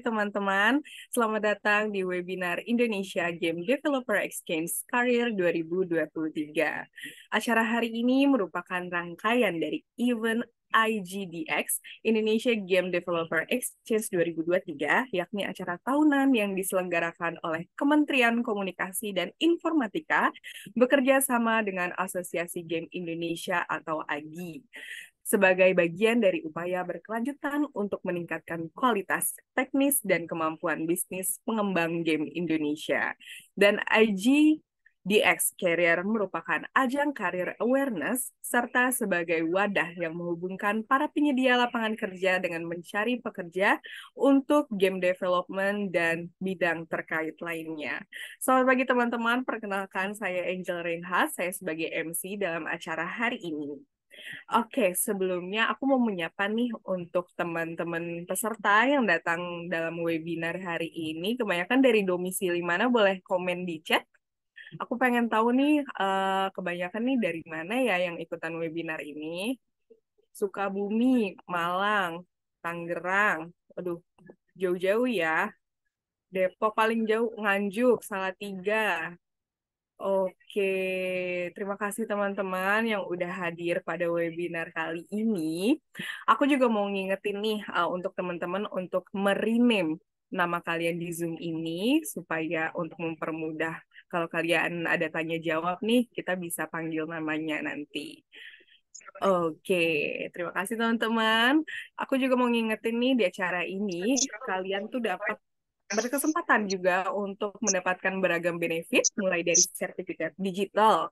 teman-teman. Selamat datang di webinar Indonesia Game Developer Exchange Career 2023. Acara hari ini merupakan rangkaian dari event IGDX, Indonesia Game Developer Exchange 2023, yakni acara tahunan yang diselenggarakan oleh Kementerian Komunikasi dan Informatika bekerja sama dengan Asosiasi Game Indonesia atau AGI sebagai bagian dari upaya berkelanjutan untuk meningkatkan kualitas teknis dan kemampuan bisnis pengembang game Indonesia. Dan IGDX Career merupakan ajang career awareness serta sebagai wadah yang menghubungkan para penyedia lapangan kerja dengan mencari pekerja untuk game development dan bidang terkait lainnya. Selamat pagi teman-teman, perkenalkan saya Angel Reinhardt, saya sebagai MC dalam acara hari ini. Oke, sebelumnya aku mau menyapa nih untuk teman-teman peserta yang datang dalam webinar hari ini. Kebanyakan dari domisili mana, boleh komen di chat. Aku pengen tahu nih, kebanyakan nih dari mana ya yang ikutan webinar ini. Sukabumi, Malang, Tangerang. Aduh, jauh-jauh ya. Depok paling jauh, Nganjuk, Salatiga. Oke, terima kasih teman-teman yang udah hadir pada webinar kali ini. Aku juga mau ngingetin nih untuk teman-teman untuk merename nama kalian di Zoom ini supaya untuk mempermudah kalau kalian ada tanya jawab nih, kita bisa panggil namanya nanti. Oke, terima kasih teman-teman. Aku juga mau ngingetin nih di acara ini, kalian tuh dapat berkesempatan juga untuk mendapatkan beragam benefit, mulai dari sertifikat digital,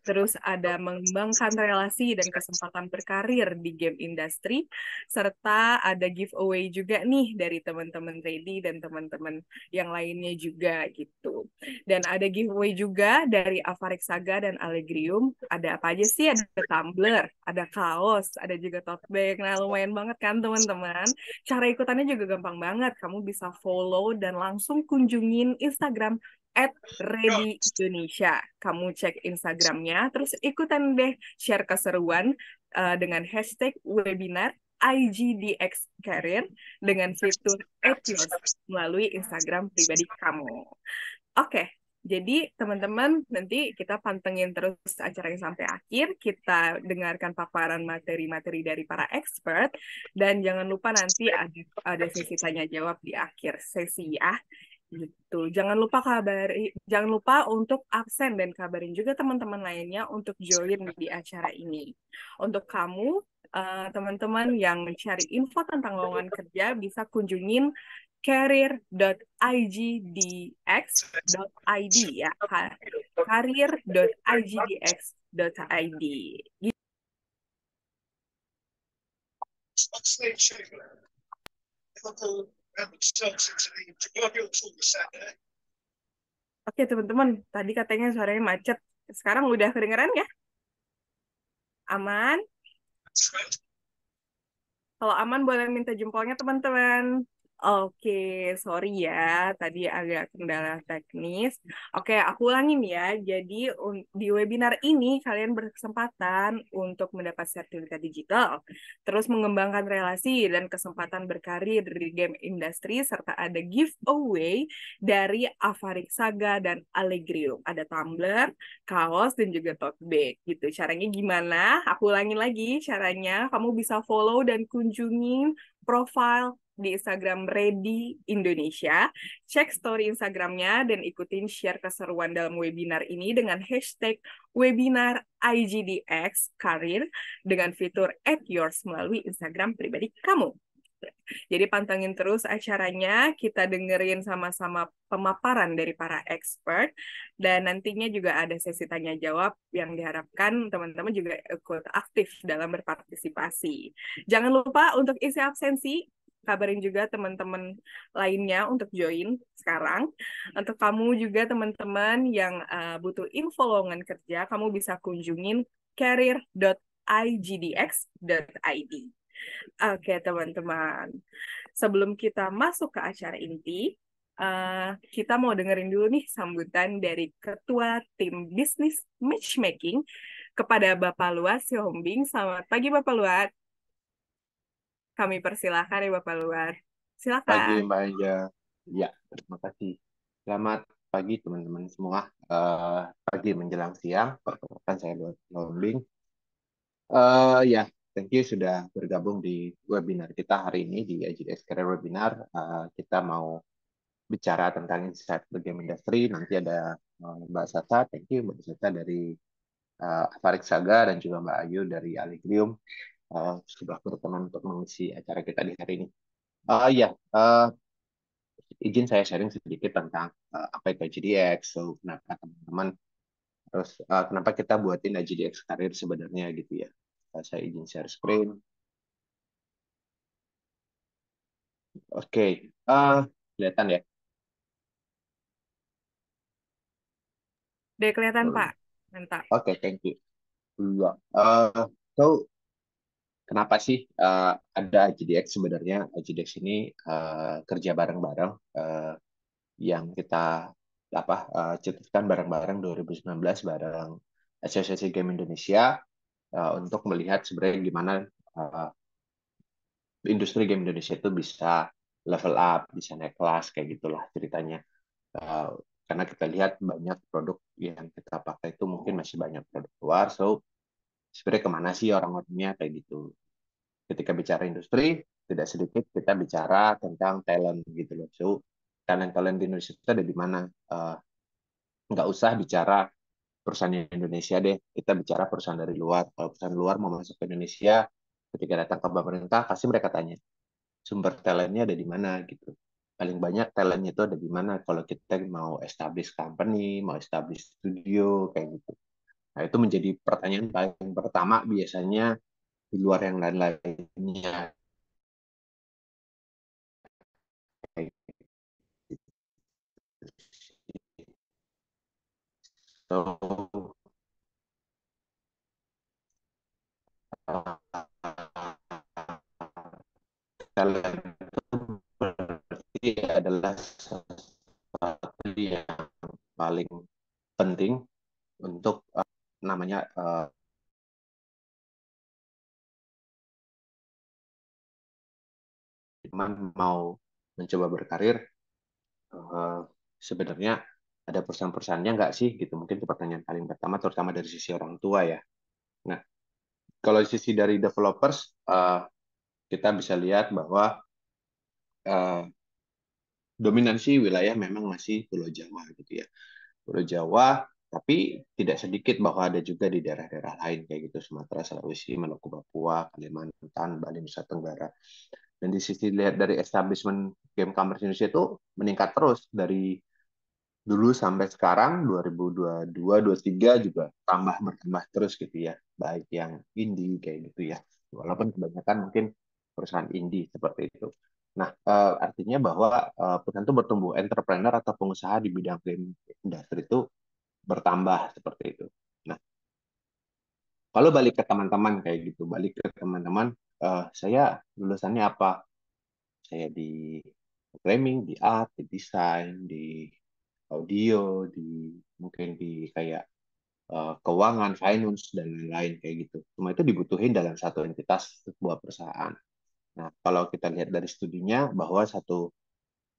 terus ada mengembangkan relasi dan kesempatan berkarir di game industry, serta ada giveaway juga nih dari teman-teman Ready dan teman-teman yang lainnya juga gitu. Dan ada giveaway juga dari Avarik Saga dan Allegrium. Ada apa aja sih? Ada tumbler, ada kaos, ada juga tote bag. Nah, lumayan banget kan teman-teman. Cara ikutannya juga gampang banget. Kamu bisa follow dan langsung kunjungin Instagram @ready_indonesia. Kamu cek Instagramnya, terus ikutan deh share keseruan dengan hashtag webinar IGDX Career dengan fitur @yours melalui Instagram pribadi kamu. Oke, jadi teman-teman nanti kita pantengin terus acaranya sampai akhir, kita dengarkan paparan materi-materi dari para expert, dan jangan lupa nanti ada sesi tanya jawab di akhir sesi ya. Gitu. Jangan lupa untuk absen dan kabarin juga teman-teman lainnya untuk join di acara ini. Untuk kamu, teman-teman yang mencari info tentang lowongan kerja bisa kunjungin career.igdx.id ya. career.igdx.id. Oke teman-teman, tadi katanya suaranya macet. Sekarang udah kedengeran ya? Aman? Kalau aman boleh minta jempolnya teman-teman. Oke, sorry ya, tadi agak kendala teknis. Oke, aku ulangin ya. Jadi di webinar ini kalian berkesempatan untuk mendapat sertifikat digital, terus mengembangkan relasi dan kesempatan berkarir di game industry, serta ada giveaway dari Avarik Saga dan Allegrium. Ada tumbler, kaos, dan juga tote bag gitu. Caranya gimana? Aku ulangin lagi caranya. Kamu bisa follow dan kunjungin profile di Instagram Ready Indonesia, cek story Instagramnya, dan ikutin share keseruan dalam webinar ini dengan hashtag webinar IGDX Career dengan fitur @yours melalui Instagram pribadi kamu. Jadi pantengin terus acaranya, kita dengerin sama-sama pemaparan dari para expert, dan nantinya juga ada sesi tanya jawab yang diharapkan teman-teman juga ikut aktif dalam berpartisipasi. Jangan lupa untuk isi absensi, kabarin juga teman-teman lainnya untuk join sekarang. Untuk kamu juga teman-teman yang butuh info lowongan kerja, kamu bisa kunjungin career.igdx.id. Oke, teman-teman. Sebelum kita masuk ke acara inti, kita mau dengerin dulu nih sambutan dari Ketua Tim Bisnis Matchmaking kepada Bapak Luat Sihombing. Selamat pagi, Bapak Luat. Kami persilahkan ya, Bapak Luat. Pagi Silakan. Mbak Anja. Ya, terima kasih. Selamat pagi teman-teman semua. Pagi menjelang siang, perkenalkan saya Lombing. Ya, thank you sudah bergabung di webinar kita hari ini di IGDX Career Webinar. Kita mau bicara tentang insight the game industry. Nanti ada Mbak Sasa, thank you Mbak Sasa dari Avarik Saga dan juga Mbak Ayu dari Aliglium sudah berkenan untuk mengisi acara kita di hari ini. Ya, izin saya sharing sedikit tentang apa itu IGDX, so kenapa teman-teman, terus kenapa kita buatin IGDX Karir sebenarnya gitu ya. Saya izin share screen. Oke, kelihatan ya. Udah kelihatan, Pak. Mantap. Oke, thank you. Iya. So kenapa sih ada IGDX sebenarnya? IGDX ini kerja bareng-bareng yang kita cetuskan bareng-bareng 2019 bareng Asosiasi Game Indonesia untuk melihat sebenarnya gimana uh, industri game Indonesia itu bisa level up, bisa naik kelas kayak gitulah ceritanya. Uh, karena kita lihat banyak produk yang kita pakai itu mungkin masih banyak produk luar, so sebenarnya kemana sih orang-orangnya kayak gitu. Ketika bicara industri, tidak sedikit kita bicara tentang talent gitu loh. So talent-talent di Indonesia itu ada di mana? Nggak usah bicara perusahaan Indonesia deh, kita bicara perusahaan dari luar. Kalau perusahaan luar mau masuk ke Indonesia, ketika datang ke pemerintah, pasti mereka tanya, sumber talentnya ada di mana gitu. Paling banyak talentnya itu ada di mana kalau kita mau establish company, mau establish studio, kayak gitu. Nah, itu menjadi pertanyaan paling pertama biasanya di luar yang lain-lainnya. So, talent berarti adalah sesuatu yang paling penting untuk namanya mau mencoba berkarir, eh, sebenarnya ada perusahaan-perusahaannya nggak sih gitu, mungkin itu pertanyaan paling pertama terutama dari sisi orang tua ya. Nah, kalau dari sisi dari developers, kita bisa lihat bahwa eh, dominansi wilayah memang masih Pulau Jawa gitu ya, Pulau Jawa, tapi tidak sedikit bahwa ada juga di daerah-daerah lain kayak gitu, Sumatera, Sulawesi, Maluku, Papua, Kalimantan, Bali, Nusa Tenggara. Dan di sisi lihat dari establishment game commerce Indonesia itu meningkat terus dari dulu sampai sekarang 2022 23 juga bertambah terus gitu ya, baik yang indie kayak gitu ya, walaupun kebanyakan mungkin perusahaan indie seperti itu. Nah, artinya bahwa perusahaan itu bertumbuh, entrepreneur atau pengusaha di bidang game industri itu bertambah seperti itu. Nah, kalau balik ke teman-teman kayak gitu, balik ke teman-teman, saya lulusannya apa? Saya di programming, di art, di desain, di audio, di mungkin di kayak keuangan, finance dan lain-lain kayak gitu. Semua itu dibutuhin dalam satu entitas sebuah perusahaan. Nah, kalau kita lihat dari studinya bahwa satu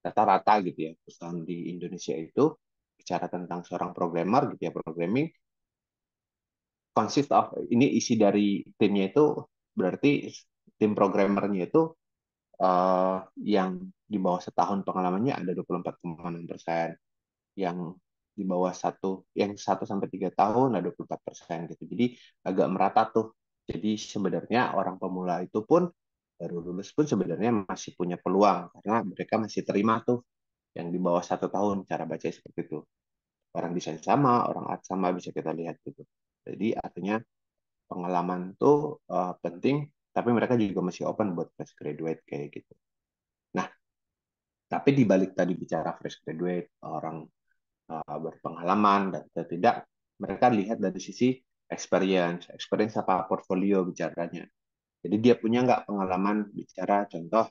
rata-rata gitu ya, perusahaan di Indonesia itu bicara tentang seorang programmer gitu ya, programming consist of, ini isi dari timnya itu berarti tim programmernya itu yang di bawah setahun pengalamannya ada 24,6%, yang di bawah yang 1 sampai 3 tahun ada 24% gitu. Jadi agak merata tuh. Jadi sebenarnya orang pemula itu pun baru lulus pun sebenarnya masih punya peluang karena mereka masih terima tuh yang di bawah 1 tahun, cara baca seperti itu. Orang desain sama, orang art sama bisa kita lihat gitu. Jadi artinya pengalaman tuh penting, tapi mereka juga masih open buat fresh graduate kayak gitu. Nah, tapi di balik tadi bicara fresh graduate, orang berpengalaman dan tidak, mereka lihat dari sisi experience apa portfolio bicaranya. Jadi dia punya nggak pengalaman bicara contoh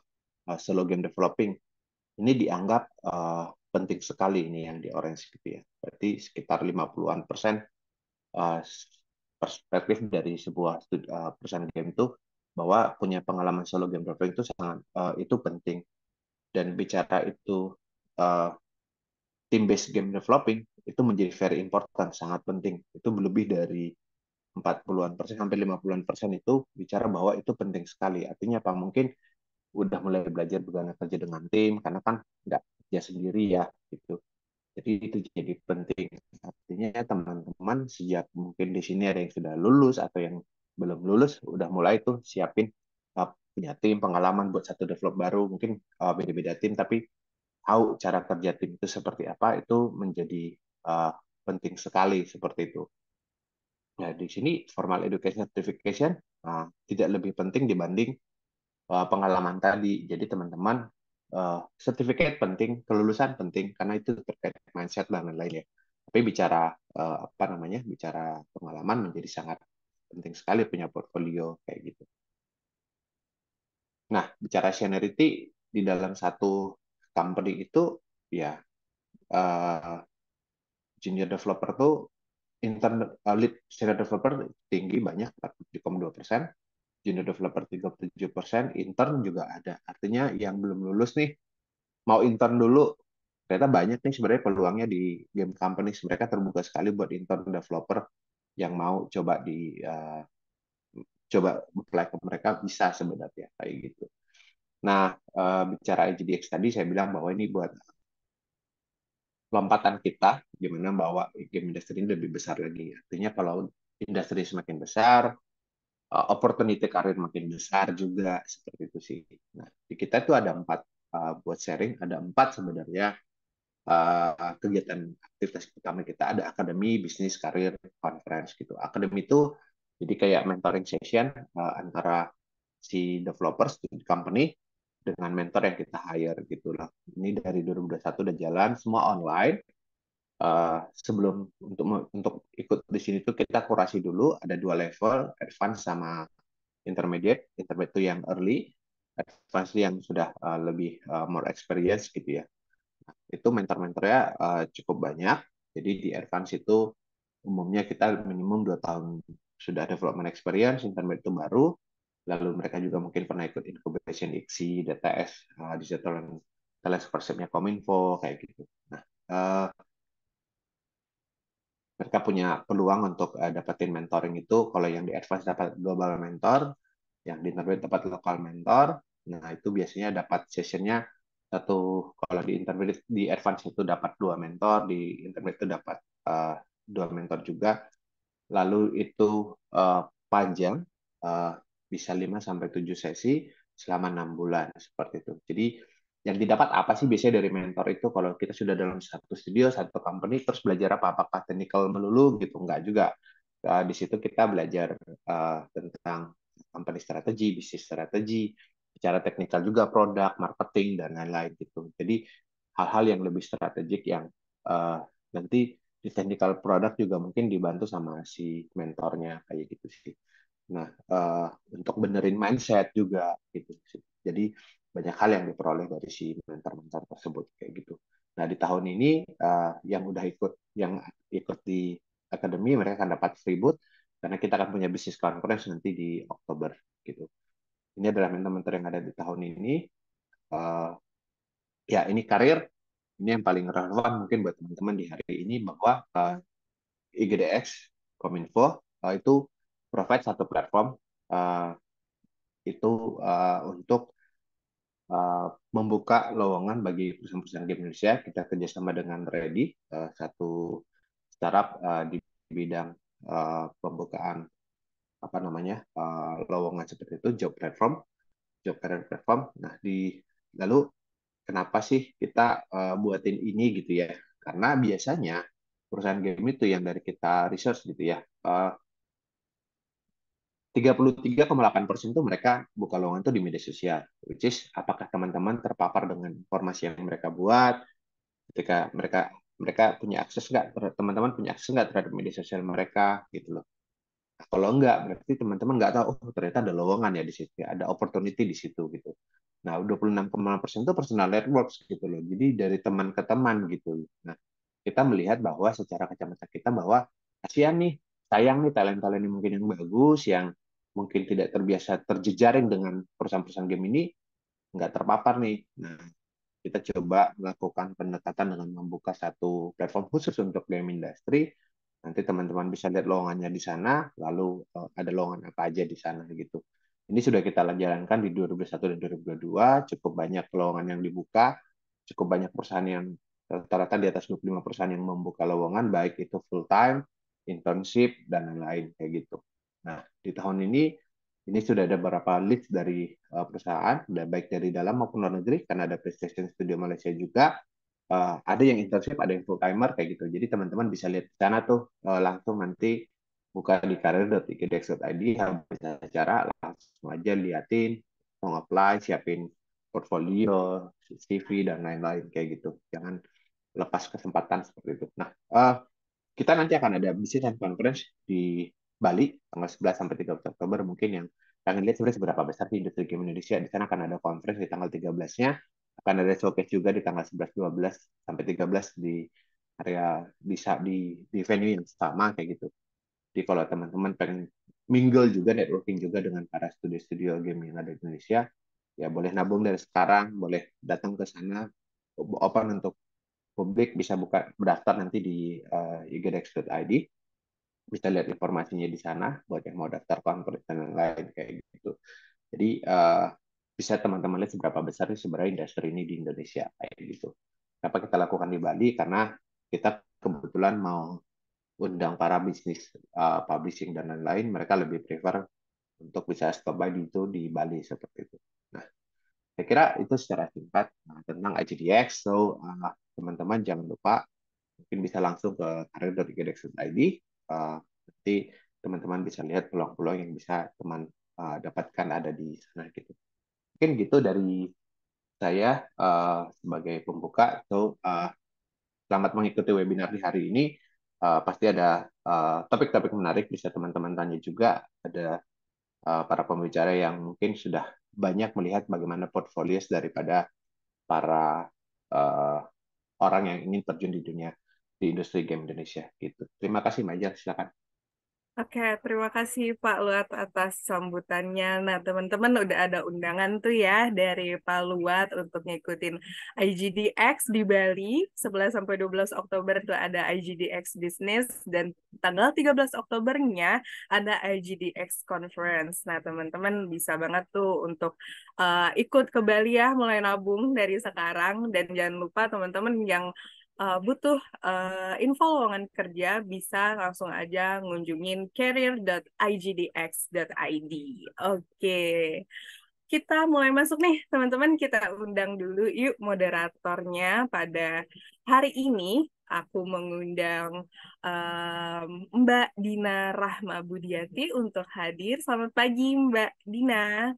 solo game developing. Ini dianggap penting sekali ini yang di Orange gitu ya. Berarti sekitar 50-an% perspektif dari sebuah perusahaan game itu bahwa punya pengalaman solo game developing itu sangat itu penting. Dan bicara itu uh, team based game developing itu menjadi very important, sangat penting. Itu lebih dari 40-an persen sampai 50-an persen itu bicara bahwa itu penting sekali. Artinya apa? Mungkin udah mulai belajar bagaimana kerja dengan tim karena kan nggak kerja sendiri ya gitu. Jadi itu jadi penting. Artinya teman-teman sejak mungkin di sini ada yang sudah lulus atau yang belum lulus udah mulai tuh siapin punya tim, pengalaman buat satu develop baru, mungkin beda-beda tim tapi tahu cara kerja tim itu seperti apa itu menjadi uh, penting sekali seperti itu. Nah, di sini formal education certification tidak lebih penting dibanding pengalaman tadi. Jadi teman-teman sertifikat penting, kelulusan penting karena itu terkait mindset dan lain-lain ya. Tapi bicara apa namanya? Bicara pengalaman menjadi sangat penting sekali punya portfolio kayak gitu. Nah, bicara seniority di dalam satu company itu ya uh, junior developer tuh lead senior developer tinggi banyak 47,2%, junior developer 37%, intern juga ada. Artinya yang belum lulus nih mau intern dulu, ternyata banyak nih sebenarnya peluangnya di game company. Mereka terbuka sekali buat intern developer yang mau coba apply ke mereka bisa sebenarnya kayak gitu. Nah, bicara IGDX tadi saya bilang bahwa ini buat lompatan kita gimana bahwa game industry ini lebih besar lagi. Artinya kalau industri semakin besar, opportunity karir makin besar juga seperti itu sih. Nah, di kita itu ada 4 buat sharing, ada 4 sebenarnya kegiatan aktivitas pertama kita ada akademi, bisnis, karir, conference gitu. Akademi itu jadi kayak mentoring session antara si developers di company dengan mentor yang kita hire gitu lah. Ini dari 2021 udah jalan semua online. Sebelum untuk ikut di sini tuh kita kurasi dulu ada 2 level, advance sama intermediate. Intermediate itu yang early, advance yang sudah lebih more experience gitu ya. Itu mentor-mentornya cukup banyak. Jadi di advance itu umumnya kita minimum 2 tahun sudah development experience, intermediate itu baru. Lalu mereka juga mungkin pernah ikut incubation ICSI, DTS, digital talent scholarship-nya Kominfo kayak gitu. Nah, mereka punya peluang untuk dapetin mentoring itu. Kalau yang di advance dapat global mentor, yang di intermediate dapat lokal mentor. Nah, itu biasanya dapat sessionnya satu. Kalau di intermediate di advance itu dapat 2 mentor, di intermediate itu dapat 2 mentor juga. Lalu itu panjang, uh, bisa 5 sampai 7 sesi selama 6 bulan seperti itu. Jadi yang didapat apa sih biasanya dari mentor itu kalau kita sudah dalam satu studio, satu company, terus belajar apa? Apakah technical melulu gitu? Enggak juga. Di situ kita belajar tentang company strategi, bisnis strategi, secara teknikal juga produk, marketing, dan lain-lain gitu. Jadi hal-hal yang lebih strategik yang nanti di technical product juga mungkin dibantu sama si mentornya kayak gitu sih. Nah, untuk benerin mindset juga gitu sih. Jadi banyak hal yang diperoleh dari si mentor-mentor tersebut kayak gitu. Nah, di tahun ini yang ikut di akademi mereka akan dapat free booth karena kita akan punya bisnis conference nanti di Oktober gitu. Ini adalah mentor-mentor yang ada di tahun ini. Uh, ya, ini karir ini yang paling relevan mungkin buat teman-teman di hari ini bahwa IGDX Kominfo itu provide satu platform uh, itu untuk membuka lowongan bagi perusahaan-perusahaan game Indonesia. Kita kerjasama dengan Ready, satu startup di bidang pembukaan apa namanya lowongan seperti itu, job career platform. Nah, lalu kenapa sih kita buatin ini gitu ya? Karena biasanya perusahaan game itu yang dari kita research gitu ya, 33,8% itu mereka buka lowongan itu di media sosial. Which is, apakah teman-teman terpapar dengan informasi yang mereka buat, ketika mereka mereka punya akses nggak, teman-teman punya akses nggak terhadap media sosial mereka, gitu loh. Nah, kalau nggak, berarti teman-teman nggak tahu, oh ternyata ada lowongan ya di situ, ya, ada opportunity di situ, gitu. Nah, 26,6% itu personal networks, gitu loh. Jadi dari teman ke teman, gitu. Nah, kita melihat bahwa secara kacamata kita bahwa kasihan nih, sayang nih talent-talent yang mungkin yang bagus, yang mungkin tidak terbiasa terjejaring dengan perusahaan-perusahaan game ini, nggak terpapar nih. Nah, kita coba melakukan pendekatan dengan membuka satu platform khusus untuk game industry. Nanti teman-teman bisa lihat lowongannya di sana, lalu ada lowongan apa aja di sana gitu. Ini sudah kita jalankan di 2021 dan 2022, cukup banyak lowongan yang dibuka, cukup banyak perusahaan yang rata-rata di atas 25 perusahaan yang membuka lowongan, baik itu full time, internship, dan lain-lain kayak gitu. Nah, di tahun ini sudah ada beberapa list dari perusahaan, baik dari dalam maupun luar negeri, karena ada PlayStation Studio Malaysia juga. Ada yang internship, ada yang full timer kayak gitu. Jadi teman-teman bisa lihat di sana tuh langsung nanti buka di karir.igdex.id, habis acara langsung aja liatin, mau apply, siapin portfolio, CV dan lain-lain kayak gitu. Jangan lepas kesempatan seperti itu. Nah, kita nanti akan ada business and conference di Bali tanggal 11 sampai 13 Oktober, mungkin yang pengen lihat sebenarnya seberapa besar di industri game Indonesia. Di sana akan ada conference di tanggal 13-nya, akan ada showcase juga di tanggal 11, 12 sampai 13 di area di venue yang sama kayak gitu. Jadi kalau teman-teman pengen mingle juga, networking juga dengan para studio-studio game yang ada di Indonesia, ya boleh nabung dari sekarang, boleh datang ke sana, open untuk publik, bisa buka daftar nanti di igdex.id, bisa lihat informasinya di sana buat yang mau daftar conference dan lain kayak gitu. Jadi bisa teman-teman lihat seberapa besar sih sebenarnya industri ini di Indonesia kayak gitu. Kenapa kita lakukan di Bali? Karena kita kebetulan mau undang para bisnis publishing dan lain-lain, mereka lebih prefer untuk bisa stop by itu di Bali seperti itu. Nah, saya kira itu secara singkat tentang IGDX. So, teman-teman jangan lupa mungkin bisa langsung ke karir.igdex.id. Nanti teman-teman bisa lihat peluang-peluang yang bisa teman dapatkan ada di sana gitu. Mungkin gitu dari saya sebagai pembuka. So, selamat mengikuti webinar di hari ini. Pasti ada topik-topik menarik, bisa teman-teman tanya juga. Ada para pembicara yang mungkin sudah banyak melihat bagaimana portfolio daripada para orang yang ingin terjun di dunia di industri game Indonesia gitu. Terima kasih Maja, silakan. Oke, terima kasih Pak Luat atas sambutannya. Nah, teman-teman udah ada undangan tuh ya dari Pak Luat untuk ngikutin IGDX di Bali. 11 sampai 12 Oktober tuh ada IGDX Business dan tanggal 13 Oktobernya ada IGDX Conference. Nah, teman-teman bisa banget tuh untuk ikut ke Bali ya, mulai nabung dari sekarang dan jangan lupa teman-teman yang butuh info lowongan kerja bisa langsung aja ngunjungin career.igdx.id. Oke, kita mulai masuk nih teman-teman. Kita undang dulu yuk moderatornya pada hari ini. Aku mengundang Mbak Dina Rahma Budiati untuk hadir. Selamat pagi Mbak Dina.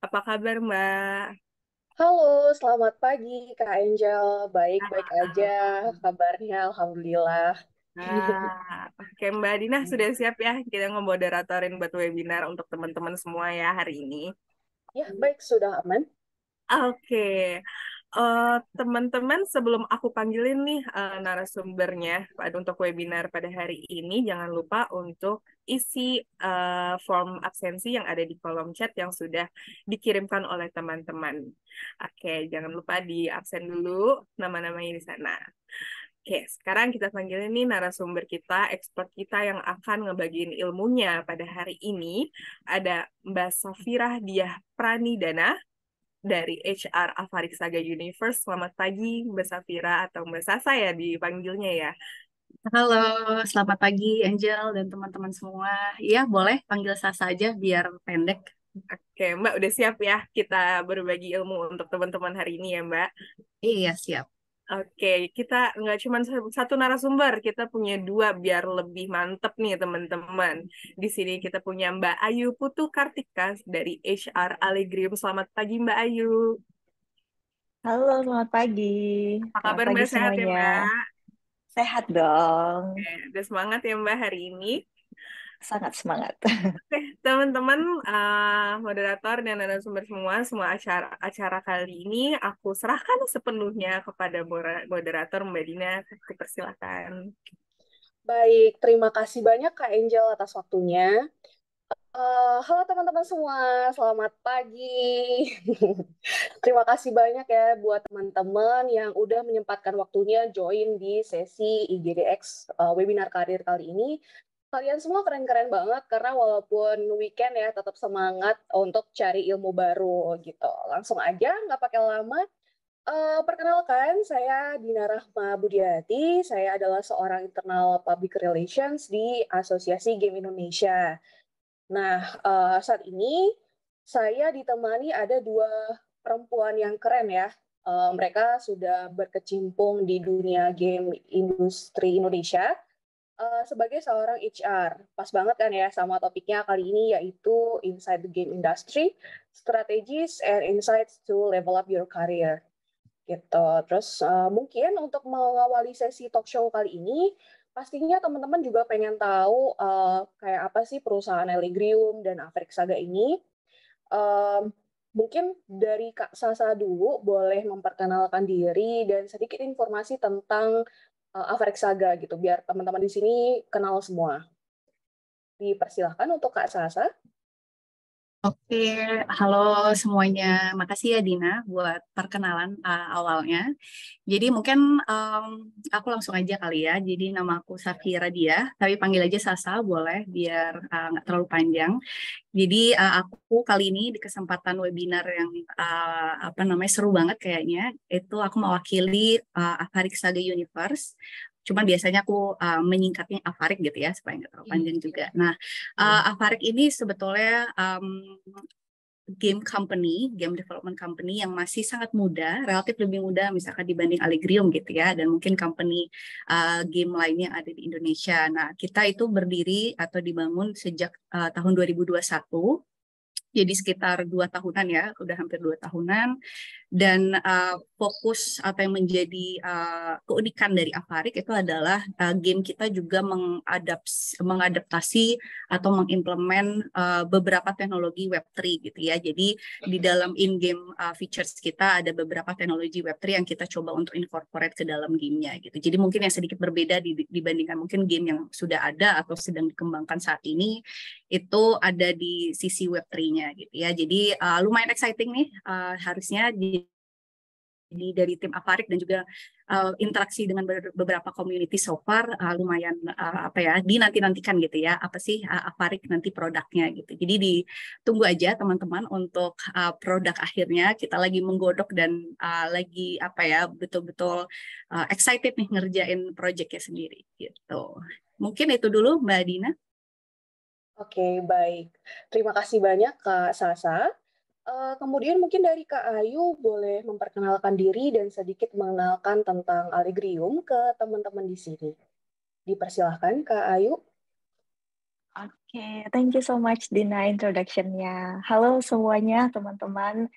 Apa kabar Mbak? Halo, selamat pagi Kak Angel. Baik-baik aja kabarnya, Alhamdulillah. Oke Mbak Dina sudah siap ya kita ngemoderatorin buat webinar untuk teman-teman semua ya hari ini. Ya, baik, sudah aman. Oke, teman-teman sebelum aku panggilin nih narasumbernya untuk webinar pada hari ini, jangan lupa untuk isi form absensi yang ada di kolom chat yang sudah dikirimkan oleh teman-teman. Oke, jangan lupa di absen dulu nama-namanya di sana. Oke, sekarang kita panggil ini narasumber kita, expert kita yang akan ngebagiin ilmunya pada hari ini. Ada Mbak Safirah Diah Pranidana dari HR Avarik Saga Universe. Selamat pagi, Mbak Safira atau Mbak Sasa ya dipanggilnya ya. Halo, selamat pagi Angel dan teman-teman semua. Iya, boleh panggil Sasa aja biar pendek. Oke, Mbak udah siap ya kita berbagi ilmu untuk teman-teman hari ini ya, Mbak. Iya, siap. Oke, kita nggak cuma satu narasumber, kita punya dua biar lebih mantep nih teman-teman. Di sini kita punya Mbak Ayu Putu Kartika dari HR Allegrium. Selamat pagi Mbak Ayu. Halo, selamat pagi. Apa Selamat kabar pagi Mbak? Sehat ya semuanya. Mbak? Sehat dong. Oke, udah semangat ya Mbak hari ini. Sangat semangat. Oke, teman-teman, moderator dan narasumber semua acara kali ini aku serahkan sepenuhnya kepada moderator Mbak Dina. Aku persilakan. Baik, terima kasih banyak Kak Angel atas waktunya. Halo teman-teman semua, selamat pagi. Terima kasih banyak ya buat teman-teman yang udah menyempatkan waktunya join di sesi IGDX webinar karir kali ini. Kalian semua keren-keren banget karena walaupun weekend ya tetap semangat untuk cari ilmu baru gitu. Langsung aja, nggak pakai lama. Perkenalkan, saya Dina Rahma Budiati. Saya adalah seorang internal public relations di Asosiasi Game Indonesia. Nah, saat ini saya ditemani ada dua perempuan yang keren ya. Mereka sudah berkecimpung di dunia game industri Indonesia sebagai seorang HR. Pas banget kan ya sama topiknya kali ini yaitu Inside the Game Industry, Strategies and Insights to Level Up Your Career. Gitu. Terus mungkin untuk mengawali sesi talk show kali ini, pastinya teman-teman juga pengen tahu kayak apa sih perusahaan Allegrium dan Averik Saga ini. Mungkin dari Kak Sasa dulu boleh memperkenalkan diri dan sedikit informasi tentang Averik Saga gitu, biar teman-teman di sini kenal semua. Dipersilahkan untuk Kak Sasa. Oke, halo semuanya. Makasih ya Dina buat perkenalan awalnya. Jadi mungkin aku langsung aja kali ya. Jadi nama aku Safira Dia, tapi panggil aja Sasa boleh biar nggak terlalu panjang. Jadi aku kali ini di kesempatan webinar yang apa namanya seru banget kayaknya, itu aku mewakili Avarik Saga Universe. Cuman biasanya aku menyingkatnya Avarik gitu ya supaya nggak terlalu panjang juga. Nah, Avarik ini sebetulnya game company, game development company yang masih sangat muda, relatif lebih muda misalkan dibanding Allegrium gitu ya, dan mungkin company game lainnya yang ada di Indonesia. Nah, kita itu berdiri atau dibangun sejak tahun 2021. Jadi sekitar 2 tahunan ya, udah hampir 2 tahunan. Dan fokus atau yang menjadi keunikan dari Avarik itu adalah game kita juga mengadaptasi atau mengimplement beberapa teknologi Web3 gitu ya. Jadi di dalam in-game features kita ada beberapa teknologi Web3 yang kita coba untuk incorporate ke dalam gamenya gitu. Jadi mungkin yang sedikit berbeda dibandingkan mungkin game yang sudah ada atau sedang dikembangkan saat ini, itu ada di sisi Web3-nya gitu ya. Jadi lumayan exciting nih harusnya dari tim Avarik dan juga interaksi dengan beberapa community so far lumayan apa ya dinanti-nantikan gitu ya, apa sih Avarik nanti produknya gitu. Jadi ditunggu aja teman-teman untuk produk akhirnya. Kita lagi menggodok dan lagi apa ya betul-betul excited nih ngerjain projectnya sendiri gitu. Mungkin itu dulu Mbak Dina. Oke, baik. Terima kasih banyak Kak Sasa. Kemudian mungkin dari Kak Ayu boleh memperkenalkan diri dan sedikit mengenalkan tentang Allegrium ke teman-teman di sini. Dipersilahkan Kak Ayu. Oke, thank you so much Dina introduction-nya. Halo semuanya teman-teman.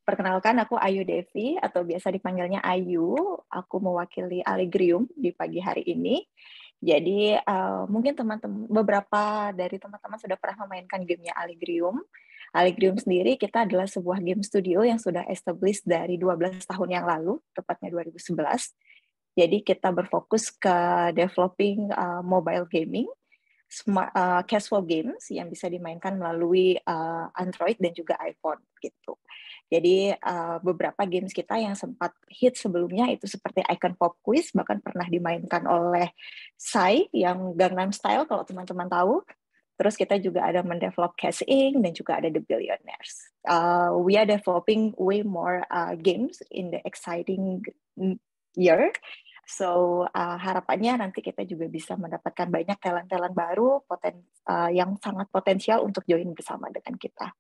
Perkenalkan aku Ayu Devi atau biasa dipanggilnya Ayu. Aku mewakili Allegrium di pagi hari ini. Jadi mungkin teman-teman beberapa dari teman-teman sudah pernah memainkan gamenya Allegrium. Allegrium sendiri kita adalah sebuah game studio yang sudah established dari 12 tahun yang lalu, tepatnya 2011. Jadi kita berfokus ke developing mobile gaming, casual games yang bisa dimainkan melalui Android dan juga iPhone gitu. Jadi beberapa games kita yang sempat hit sebelumnya itu seperti Icon Pop Quiz, bahkan pernah dimainkan oleh Psy yang Gangnam Style kalau teman-teman tahu. Terus kita juga ada mendevelop Cash Inc. dan juga ada The Billionaires. We are developing way more games in the exciting year. So harapannya nanti kita juga bisa mendapatkan banyak talent-talent baru yang sangat potensial untuk join bersama dengan kita.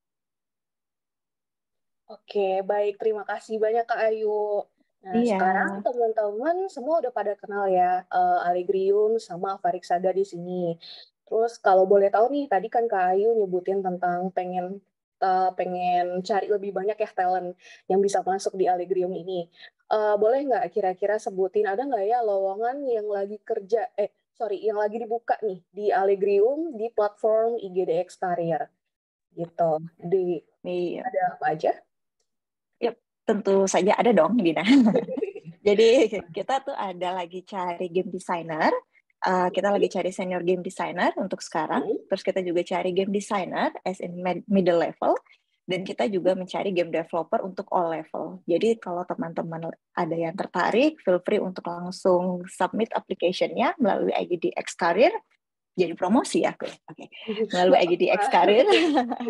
Oke, baik. Terima kasih banyak Kak Ayu. Nah, sekarang teman-teman semua udah pada kenal ya Allegrium sama Avarik Saga di sini. Terus kalau boleh tahu nih, tadi kan Kak Ayu nyebutin tentang pengen cari lebih banyak ya talent yang bisa masuk di Allegrium ini. Boleh nggak kira-kira sebutin ada nggak ya lowongan yang lagi yang lagi dibuka nih di Allegrium di platform IGDX Career gitu. Ada apa aja? Yep, tentu saja ada dong, Dina. Jadi kita tuh ada lagi cari game designer, kita lagi cari senior game designer untuk sekarang. Terus kita juga cari game designer as in middle level. Dan kita juga mencari game developer untuk all level. Jadi kalau teman-teman ada yang tertarik, feel free untuk langsung submit application-nya melalui IGDX Career. Jadi promosi ya aku. Oke. Melalui IGDX Career.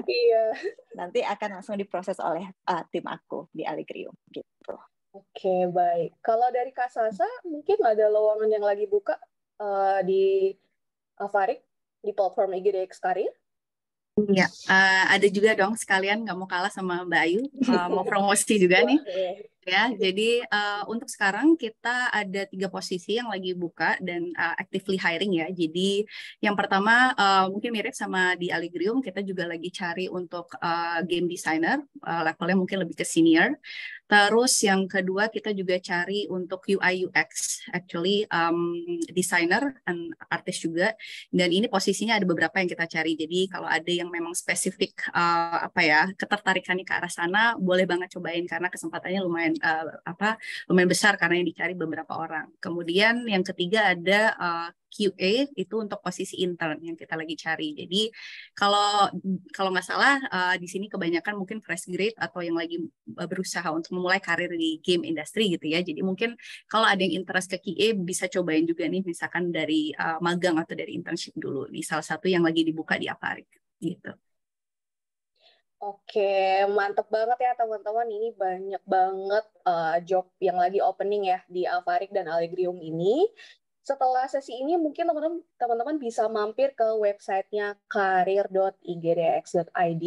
Iya. Nanti akan langsung diproses oleh tim aku di Allegrium gitu. Oke, baik. Kalau dari Kak Sasa, mungkin ada lowongan yang lagi buka di Avarik, di platform IGDX Career? Iya, ada juga dong sekalian nggak mau kalah sama Mbak Ayu, mau promosi juga nih. Ya, jadi untuk sekarang kita ada 3 posisi yang lagi buka dan actively hiring ya. Jadi yang pertama mungkin mirip sama di Allegrium, kita juga lagi cari untuk game designer, levelnya mungkin lebih ke senior. Terus yang kedua kita juga cari untuk UI UX, actually designer dan artis juga. Dan ini posisinya ada beberapa yang kita cari. Jadi kalau ada yang memang spesifik ketertarikannya ke arah sana, boleh banget cobain karena kesempatannya lumayan lumayan besar karena yang dicari beberapa orang. Kemudian yang ketiga ada QA itu untuk posisi intern yang kita lagi cari. Jadi kalau nggak salah di sini kebanyakan mungkin fresh grade atau yang lagi berusaha untuk memulai karir di game industry gitu ya. Jadi mungkin kalau ada yang interest ke QA bisa cobain juga nih misalkan dari magang atau dari internship dulu. Ini salah satu yang lagi dibuka di Avarik gitu. Oke, mantep banget ya teman-teman. Ini banyak banget job yang lagi opening ya di Avarik dan Allegrium ini. Setelah sesi ini mungkin teman-teman bisa mampir ke websitenya karir.igdx.id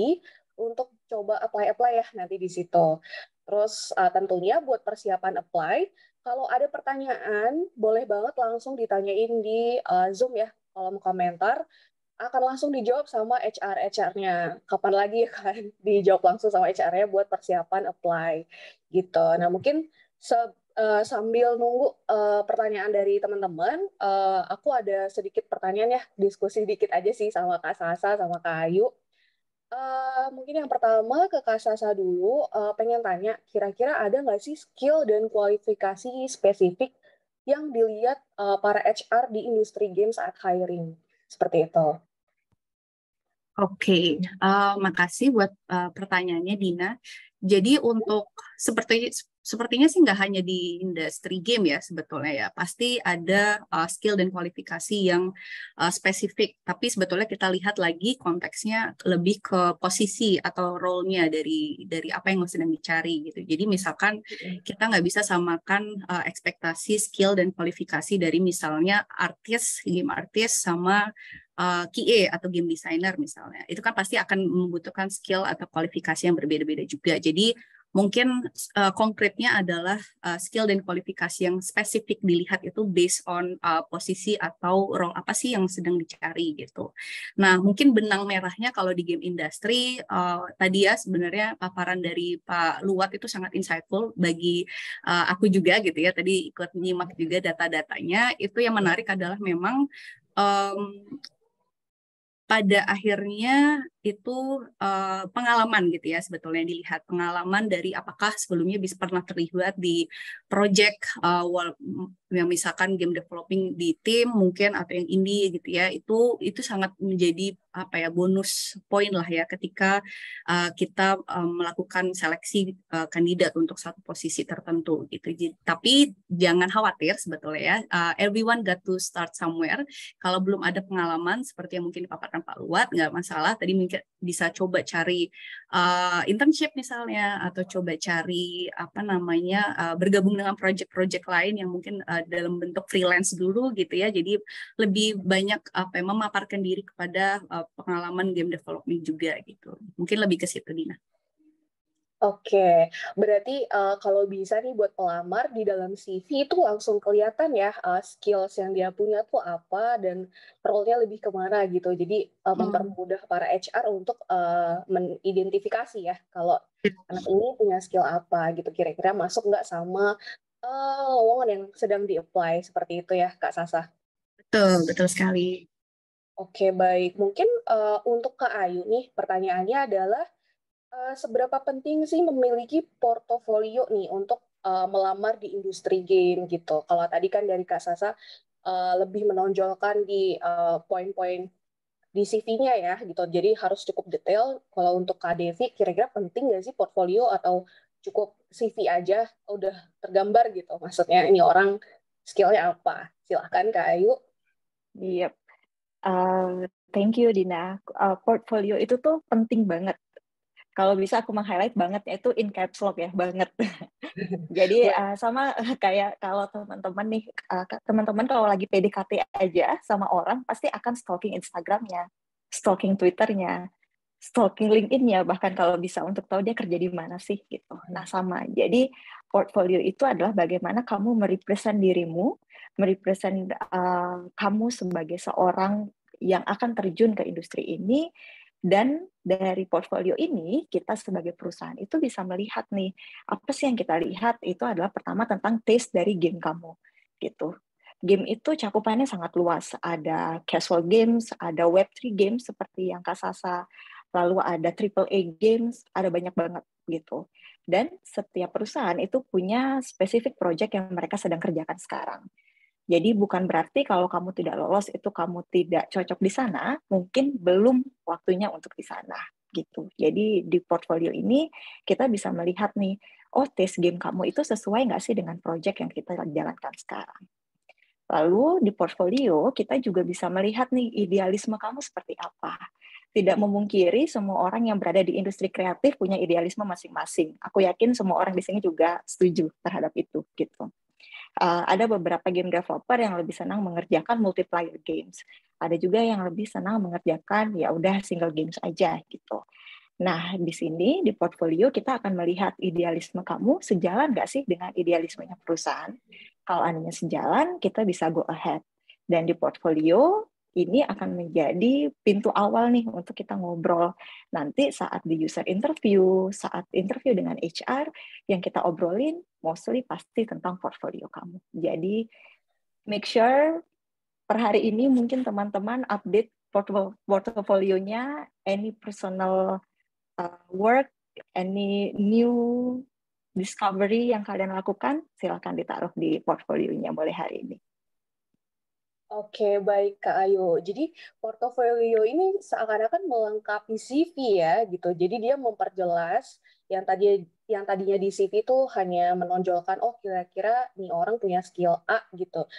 untuk coba apply ya nanti di situ. Terus tentunya buat persiapan apply, kalau ada pertanyaan boleh banget langsung ditanyain di Zoom ya, kolom komentar. Akan langsung dijawab sama HR-nya. Kapan lagi kan dijawab langsung sama HR-nya buat persiapan apply gitu. Nah mungkin sambil nunggu pertanyaan dari teman-teman, aku ada sedikit pertanyaan ya, diskusi dikit aja sih sama Kak Sasa sama Kak Ayu. Mungkin yang pertama ke Kak Sasa dulu, pengen tanya, kira-kira ada nggak sih skill dan kualifikasi spesifik yang dilihat para HR di industri game saat hiring? Seperti itu. Oke, makasih buat pertanyaannya Dina. Jadi untuk sepertinya sih nggak hanya di industri game ya sebetulnya ya, pasti ada skill dan kualifikasi yang spesifik. Tapi sebetulnya kita lihat lagi konteksnya lebih ke posisi atau role-nya dari apa yang sedang dicari gitu. Jadi misalkan kita nggak bisa samakan ekspektasi skill dan kualifikasi dari misalnya game artis sama QA atau game designer misalnya, itu kan pasti akan membutuhkan skill atau kualifikasi yang berbeda-beda juga. Jadi mungkin konkretnya adalah skill dan kualifikasi yang spesifik dilihat itu based on posisi atau role apa sih yang sedang dicari gitu. Nah mungkin benang merahnya kalau di game industry tadi ya sebenarnya paparan dari Pak Luwat itu sangat insightful bagi aku juga gitu ya. Tadi ikut nyimak juga data-datanya. Itu yang menarik adalah memang pada akhirnya itu pengalaman gitu ya sebetulnya dilihat pengalaman dari apakah sebelumnya bisa pernah terlibat di project yang misalkan game developing di tim mungkin atau yang indie gitu ya itu sangat menjadi bonus poin lah ya ketika kita melakukan seleksi kandidat untuk satu posisi tertentu gitu. Tapi jangan khawatir sebetulnya ya everyone got to start somewhere. Kalau belum ada pengalaman seperti yang mungkin dipaparkan Pak Luwat, nggak masalah. Tadi mungkin bisa coba cari internship misalnya, atau coba cari bergabung dengan project-project lain yang mungkin dalam bentuk freelance dulu gitu ya. Jadi lebih banyak memaparkan diri kepada pengalaman game development juga gitu. Mungkin lebih ke situ, Dina. Oke, berarti kalau bisa nih buat pelamar di dalam CV itu langsung kelihatan ya skills yang dia punya tuh apa dan role-nya lebih kemana gitu. Jadi mempermudah para HR untuk mengidentifikasi ya kalau anak ini punya skill apa gitu. Kira-kira masuk nggak sama lowongan yang sedang di-apply seperti itu ya Kak Sasa? Betul sekali. Oke, baik. Mungkin untuk Kak Ayu nih pertanyaannya adalah seberapa penting sih memiliki portofolio nih untuk melamar di industri game gitu? Kalau tadi kan dari Kak Sasa lebih menonjolkan di poin-poin di CV-nya ya gitu. Jadi harus cukup detail. Kalau untuk Kak Devi, kira-kira penting nggak sih portfolio atau cukup CV aja udah tergambar gitu? Maksudnya ini orang skill-nya apa? Silahkan Kak Ayu. Yep. Thank you Dina. Portfolio itu tuh penting banget. Kalau bisa aku meng-highlight bangetnya itu in caps lock ya, banget. Jadi sama kayak kalau teman-teman nih, teman-teman kalau lagi PDKT aja sama orang, pasti akan stalking Instagram-nya, stalking Twitter-nya, stalking LinkedIn-nya, bahkan kalau bisa untuk tahu dia kerja di mana sih gitu. Nah sama, jadi portfolio itu adalah bagaimana kamu merepresent dirimu, merepresent kamu sebagai seorang yang akan terjun ke industri ini, dan dari portfolio ini kita sebagai perusahaan itu bisa melihat nih, apa sih yang kita lihat itu adalah pertama tentang taste dari game kamu gitu. Game itu cakupannya sangat luas, ada casual games, ada Web3 games seperti yang Kak Sasa, lalu ada AAA games, ada banyak banget gitu. Dan setiap perusahaan itu punya spesifik project yang mereka sedang kerjakan sekarang. Jadi bukan berarti kalau kamu tidak lolos itu kamu tidak cocok di sana, mungkin belum waktunya untuk di sana gitu. Jadi di portfolio ini kita bisa melihat nih, oh taste game kamu itu sesuai nggak sih dengan project yang kita jalankan sekarang. Lalu di portfolio kita juga bisa melihat nih idealisme kamu seperti apa. Tidak memungkiri semua orang yang berada di industri kreatif punya idealisme masing-masing. Aku yakin semua orang di sini juga setuju terhadap itu gitu. Ada beberapa game developer yang lebih senang mengerjakan multiplayer games. Ada juga yang lebih senang mengerjakan ya udah single games aja gitu. Nah, di sini di portfolio kita akan melihat idealisme kamu sejalan nggak sih dengan idealismenya perusahaan. Kalau anehnya sejalan, kita bisa go ahead. Dan di portfolio ini akan menjadi pintu awal nih untuk kita ngobrol. Nanti saat di user interview, saat interview dengan HR, yang kita obrolin mostly pasti tentang portfolio kamu. Jadi make sure per hari ini mungkin teman-teman update portfolionya, any personal work, any new discovery yang kalian lakukan, silakan ditaruh di portfolionya mulai hari ini. Oke, baik Kak Ayu. Jadi portofolio ini seakan-akan melengkapi CV ya gitu. Jadi dia memperjelas yang tadinya di CV itu hanya menonjolkan oh kira-kira nih orang punya skill A gitu.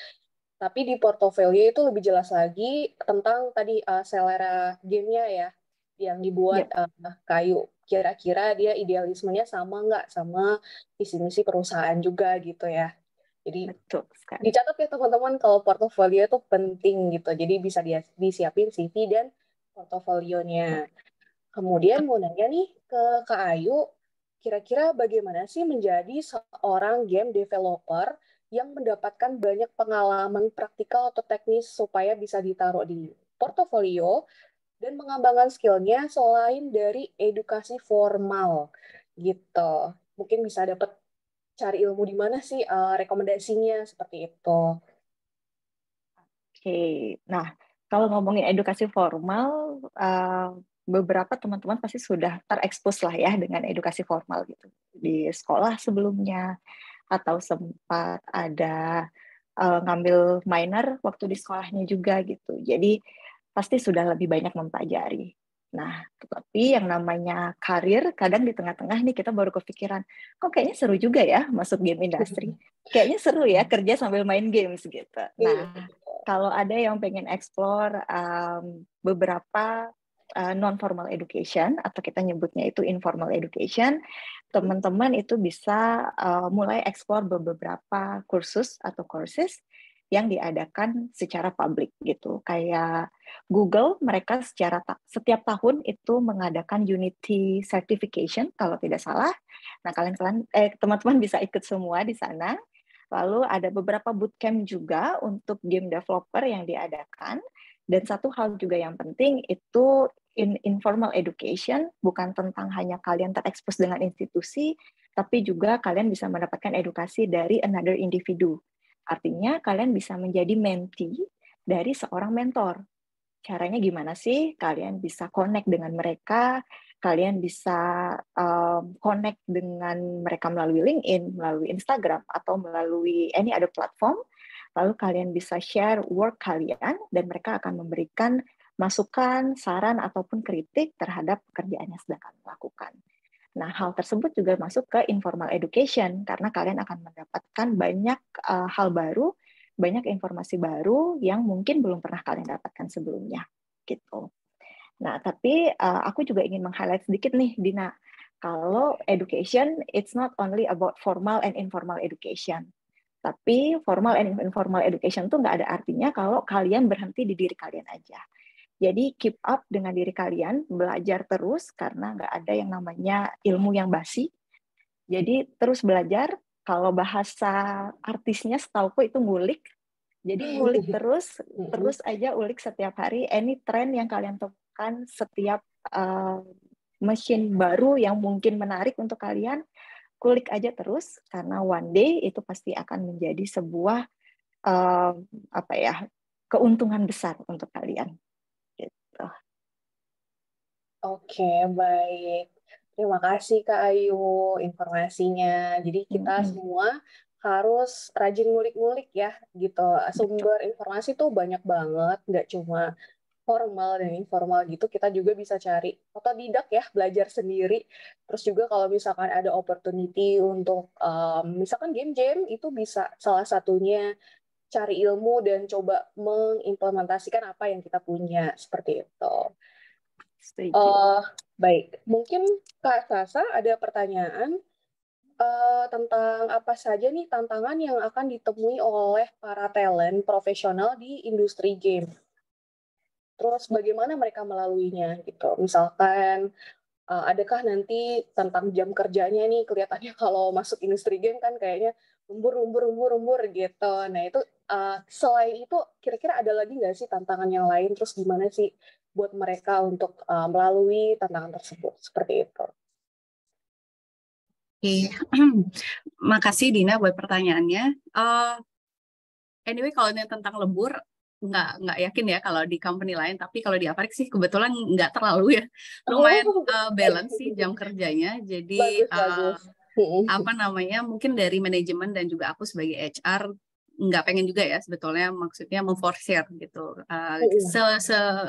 Tapi di portofolio itu lebih jelas lagi tentang tadi selera gamenya ya yang dibuat Kak Ayu. Kira-kira dia idealismenya sama nggak sama visi misi perusahaan juga gitu ya. Jadi betul sekali. dicatat ya teman-teman kalau portofolio itu penting gitu. Jadi bisa disiapin CV dan portofolionya. Kemudian mau nanya nih ke Kak Ayu, kira-kira bagaimana sih menjadi seorang game developer yang mendapatkan banyak pengalaman praktikal atau teknis supaya bisa ditaruh di portofolio dan mengembangkan skillnya selain dari edukasi formal gitu. Mungkin bisa dapat cari ilmu di mana sih rekomendasinya seperti itu. Oke, nah kalau ngomongin edukasi formal, beberapa teman-teman pasti sudah terekspos lah ya dengan edukasi formal gitu di sekolah sebelumnya atau sempat ada ngambil minor waktu di sekolahnya juga gitu. Jadi pasti sudah lebih banyak mempelajari. Nah, tetapi yang namanya karir, kadang di tengah-tengah nih kita baru kepikiran, kok kayaknya seru juga ya masuk game industry. Kayaknya seru ya kerja sambil main games gitu. Nah, kalau ada yang pengen explore beberapa non-formal education, atau kita nyebutnya itu informal education, teman-teman itu bisa mulai explore beberapa kursus atau courses yang diadakan secara publik gitu. Kayak Google, mereka setiap tahun itu mengadakan Unity Certification kalau tidak salah. Nah, teman-teman bisa ikut semua di sana. Lalu ada beberapa bootcamp juga untuk game developer yang diadakan. Dan satu hal juga yang penting itu informal education, bukan tentang hanya kalian terekspos dengan institusi, tapi juga kalian bisa mendapatkan edukasi dari another individu. Artinya kalian bisa menjadi mentee dari seorang mentor. Caranya gimana sih? Kalian bisa connect dengan mereka, kalian bisa connect dengan mereka melalui LinkedIn, melalui Instagram, atau melalui any other platform. Lalu kalian bisa share work kalian dan mereka akan memberikan masukan, saran, ataupun kritik terhadap pekerjaan yang sedang kalian lakukan. Nah, hal tersebut juga masuk ke informal education karena kalian akan mendapatkan banyak hal baru, banyak informasi baru yang mungkin belum pernah kalian dapatkan sebelumnya, gitu. Nah, tapi aku juga ingin meng-highlight sedikit nih, Dina. Kalau education, it's not only about formal and informal education. Tapi formal and informal education itu nggak ada artinya kalau kalian berhenti di diri kalian aja. Jadi keep up dengan diri kalian, belajar terus karena nggak ada yang namanya ilmu yang basi. Jadi terus belajar, kalau bahasa artisnya setauku itu ngulik. Jadi ngulik terus aja ulik setiap hari. Any trend yang kalian temukan, setiap mesin baru yang mungkin menarik untuk kalian, kulik aja terus karena one day itu pasti akan menjadi sebuah keuntungan besar untuk kalian. Gitu. Oke, baik. Terima kasih Kak Ayu informasinya. Jadi kita semua harus rajin ngulik-ngulik ya, gitu. Sumber informasi tuh banyak banget, nggak cuma formal dan informal gitu. Kita juga bisa cari otodidak ya, belajar sendiri. Terus juga kalau misalkan ada opportunity untuk misalkan game-game, itu bisa salah satunya cari ilmu dan coba mengimplementasikan apa yang kita punya, seperti itu. Baik, mungkin Kak Sasa ada pertanyaan tentang apa saja nih tantangan yang akan ditemui oleh para talent profesional di industri game. Terus bagaimana mereka melaluinya gitu. Misalkan adakah nanti tentang jam kerjanya nih, kelihatannya kalau masuk industri game kan kayaknya lembur gitu. Nah itu selain itu kira-kira ada lagi nggak sih tantangan yang lain? Terus gimana sih buat mereka untuk melalui tantangan tersebut? Seperti itu. Oke, makasih Dina buat pertanyaannya. Anyway, kalau ini tentang lembur, nggak yakin ya kalau di company lain, tapi kalau di Avarik sih kebetulan nggak terlalu ya, lumayan balance sih jam kerjanya. Jadi bagus. Mungkin dari manajemen dan juga aku sebagai HR nggak pengen juga ya sebetulnya, maksudnya memforsir gitu,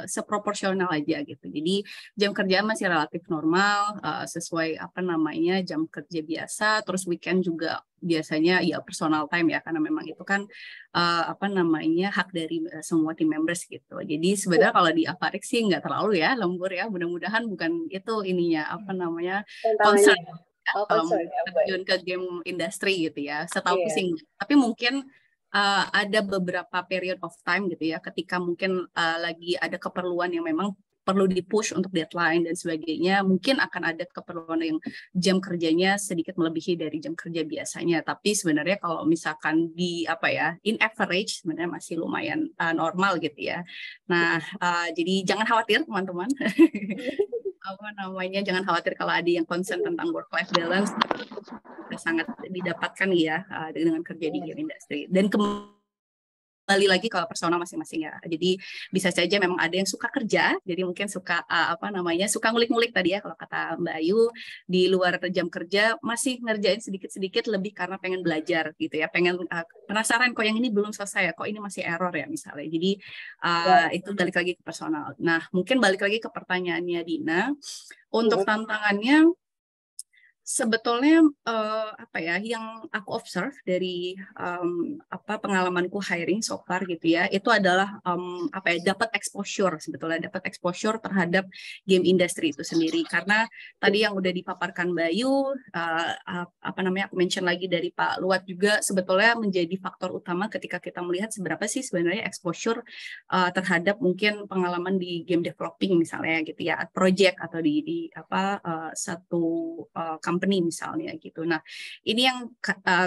seproporsional aja gitu. Jadi jam kerja masih relatif normal, sesuai jam kerja biasa. Terus weekend juga biasanya ya personal time ya, karena memang itu kan hak dari semua team members gitu. Jadi sebenarnya kalau di Avarik sih nggak terlalu ya lembur ya, mudah-mudahan bukan itu ininya concern kalau terjun ke game industry gitu ya. Setahu sih, tapi mungkin ada beberapa period of time gitu ya, ketika mungkin lagi ada keperluan yang memang perlu di-push untuk deadline dan sebagainya, mungkin akan ada keperluan yang jam kerjanya sedikit melebihi dari jam kerja biasanya. Tapi sebenarnya kalau misalkan di in average sebenarnya masih lumayan normal gitu ya. Nah, jadi jangan khawatir teman-teman. Jangan khawatir kalau ada yang concern tentang work-life balance, sudah sangat didapatkan ya dengan kerja di game industry. Dan kembali lagi kalau personal masing-masing ya. Jadi bisa saja memang ada yang suka kerja, jadi mungkin suka suka ngulik-ngulik tadi ya, kalau kata Mbak Ayu, di luar jam kerja masih ngerjain sedikit-sedikit lebih karena pengen belajar gitu ya, pengen penasaran kok yang ini belum selesai ya, kok ini masih error ya misalnya. Jadi itu balik lagi ke personal. Nah, mungkin balik lagi ke pertanyaannya Dina, untuk tantangannya sebetulnya yang aku observe dari pengalamanku hiring so far gitu ya, itu adalah dapat exposure terhadap game industry itu sendiri. Karena tadi yang udah dipaparkan Bayu, aku mention lagi dari Pak Luat juga, sebetulnya menjadi faktor utama ketika kita melihat seberapa sih sebenarnya exposure terhadap mungkin pengalaman di game developing misalnya gitu ya, project atau di satu company misalnya gitu. Nah, ini yang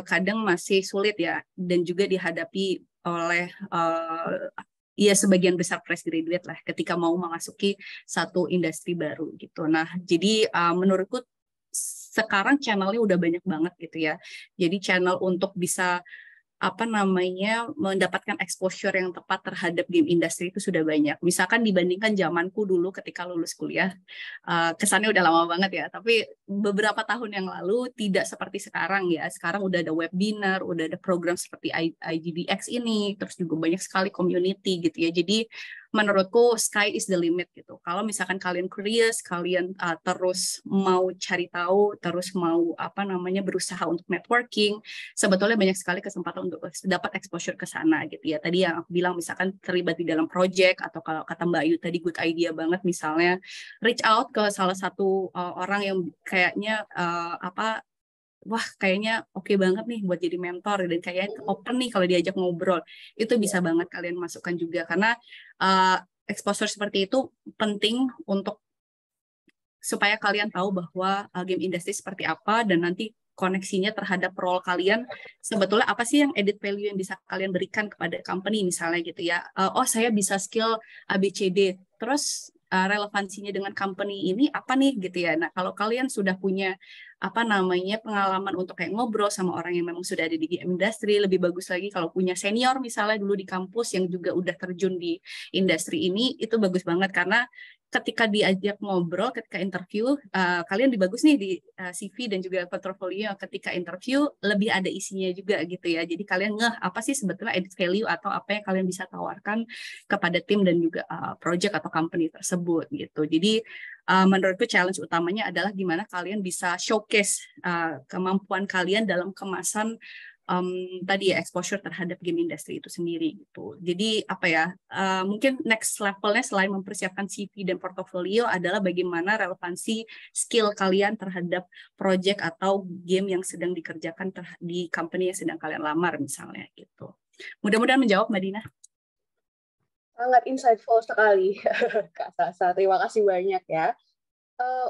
kadang masih sulit ya, dan juga dihadapi oleh sebagian besar fresh graduate lah ketika mau memasuki satu industri baru gitu. Nah, jadi menurutku sekarang channelnya udah banyak banget gitu ya. Jadi channel untuk bisa mendapatkan exposure yang tepat terhadap game industry itu sudah banyak. Misalkan dibandingkan zamanku dulu ketika lulus kuliah, kesannya udah lama banget ya, tapi beberapa tahun yang lalu tidak seperti sekarang ya. Sekarang udah ada webinar, udah ada program seperti IGDX ini, terus juga banyak sekali community gitu ya. Jadi menurutku sky is the limit gitu. Kalau misalkan kalian curious, kalian terus mau cari tahu, terus mau berusaha untuk networking, sebetulnya banyak sekali kesempatan untuk dapat exposure ke sana gitu ya. Tadi yang aku bilang misalkan terlibat di dalam project, atau kalau kata Mbak Ayu tadi good idea banget, misalnya reach out ke salah satu orang yang kayaknya wah kayaknya oke banget nih buat jadi mentor, dan kayaknya open nih kalau diajak ngobrol, itu bisa banget kalian masukkan juga, karena exposure seperti itu penting untuk supaya kalian tahu bahwa game industry seperti apa, dan nanti koneksinya terhadap role kalian, sebetulnya apa sih yang added value yang bisa kalian berikan kepada company misalnya gitu ya. Oh saya bisa skill ABCD, terus relevansinya dengan company ini apa nih gitu ya. Nah kalau kalian sudah punya pengalaman untuk kayak ngobrol sama orang yang memang sudah ada di game industry, lebih bagus lagi kalau punya senior misalnya dulu di kampus yang juga udah terjun di industri ini, itu bagus banget, karena ketika diajak ngobrol, ketika interview, kalian lebih bagus nih di CV dan juga portfolio. Ketika interview lebih ada isinya juga gitu ya. Jadi kalian ngeh apa sih sebetulnya added value atau apa yang kalian bisa tawarkan kepada tim dan juga project atau company tersebut gitu. Jadi menurutku challenge utamanya adalah gimana kalian bisa showcase kemampuan kalian dalam kemasan tadi ya exposure terhadap game industry itu sendiri gitu. Jadi mungkin next levelnya selain mempersiapkan CV dan portofolio adalah bagaimana relevansi skill kalian terhadap project atau game yang sedang dikerjakan di company yang sedang kalian lamar misalnya gitu. Mudah-mudahan menjawab Mbak Dina. Sangat insightful sekali, Kak Sasa. Terima kasih banyak ya.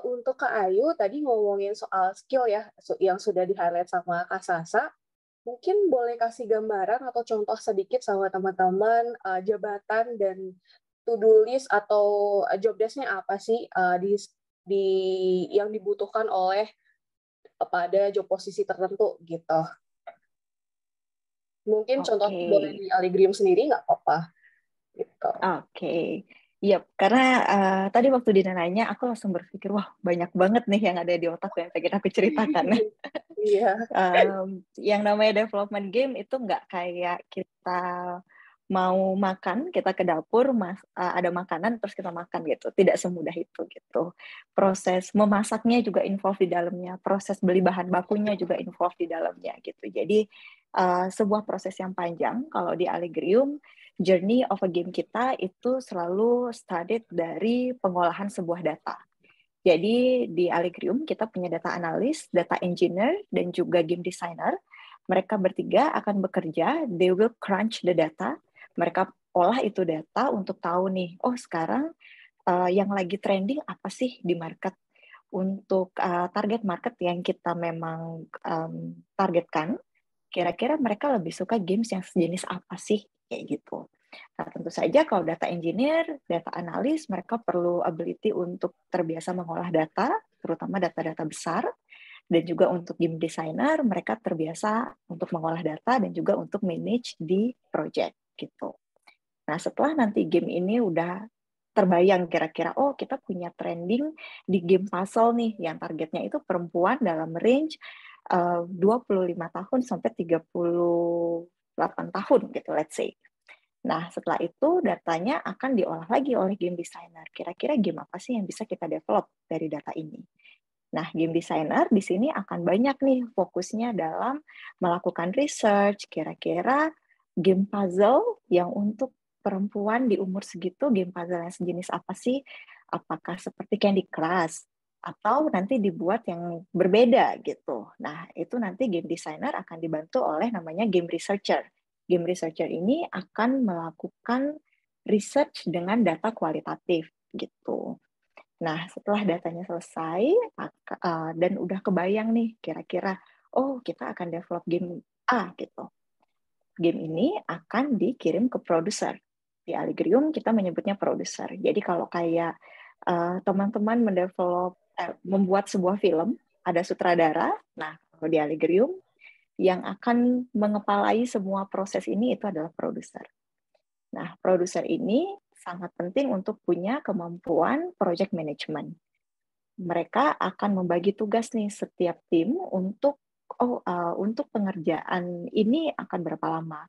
Untuk Kak Ayu, tadi ngomongin soal skill ya, yang sudah di-highlight sama Kak Sasa. Mungkin boleh kasih gambaran atau contoh sedikit sama teman-teman jabatan dan to-do list atau job desk-nya apa sih yang dibutuhkan oleh pada job posisi tertentu gitu. Mungkin contoh boleh di Allegrium sendiri nggak apa-apa. Gitu. Oke. Iya, karena tadi waktu Dina nanya, aku langsung berpikir, wah banyak banget nih yang ada di otak yang pengen aku ceritakan. Iya. Yang namanya development game itu nggak kayak kita mau makan, kita ke dapur, ada makanan, terus kita makan gitu. Tidak semudah itu gitu. Proses memasaknya juga involved di dalamnya, proses beli bahan bakunya juga involved di dalamnya gitu. Jadi sebuah proses yang panjang. Kalau di Allegrium, journey of a game kita itu selalu studied dari pengolahan sebuah data. Jadi di Allegrium kita punya data analyst, data engineer, dan juga game designer. Mereka bertiga akan bekerja, they will crunch the data. Mereka olah itu data untuk tahu nih, oh sekarang yang lagi trending apa sih di market. Untuk target market yang kita memang targetkan, kira-kira mereka lebih suka games yang sejenis apa sih, kayak gitu. Nah, tentu saja kalau data engineer, data analis, mereka perlu ability untuk terbiasa mengolah data, terutama data-data besar, dan juga untuk game designer, mereka terbiasa untuk mengolah data dan juga untuk manage di project, gitu. Nah, setelah nanti game ini udah terbayang kira-kira, oh kita punya trending di game puzzle nih, yang targetnya itu perempuan dalam range 25 tahun sampai 38 tahun gitu, let's say. Nah, setelah itu datanya akan diolah lagi oleh game designer. Kira-kira game apa sih yang bisa kita develop dari data ini? Nah, game designer di sini akan banyak nih fokusnya dalam melakukan research, kira-kira game puzzle yang untuk perempuan di umur segitu, game puzzle yang sejenis apa sih? Apakah seperti Candy Crush? Atau nanti dibuat yang berbeda gitu. Nah, itu nanti game designer akan dibantu oleh namanya game researcher. Game researcher ini akan melakukan research dengan data kualitatif gitu. Nah, setelah datanya selesai dan udah kebayang nih kira-kira, oh kita akan develop game A gitu. Game ini akan dikirim ke produser. Di Allegrium kita menyebutnya produser. Jadi kalau kayak teman-teman membuat sebuah film, ada sutradara. Nah, kalau di Allegrium yang akan mengepalai semua proses ini itu adalah produser. Nah, produser ini sangat penting untuk punya kemampuan project management. Mereka akan membagi tugas nih setiap tim untuk untuk pengerjaan ini akan berapa lama.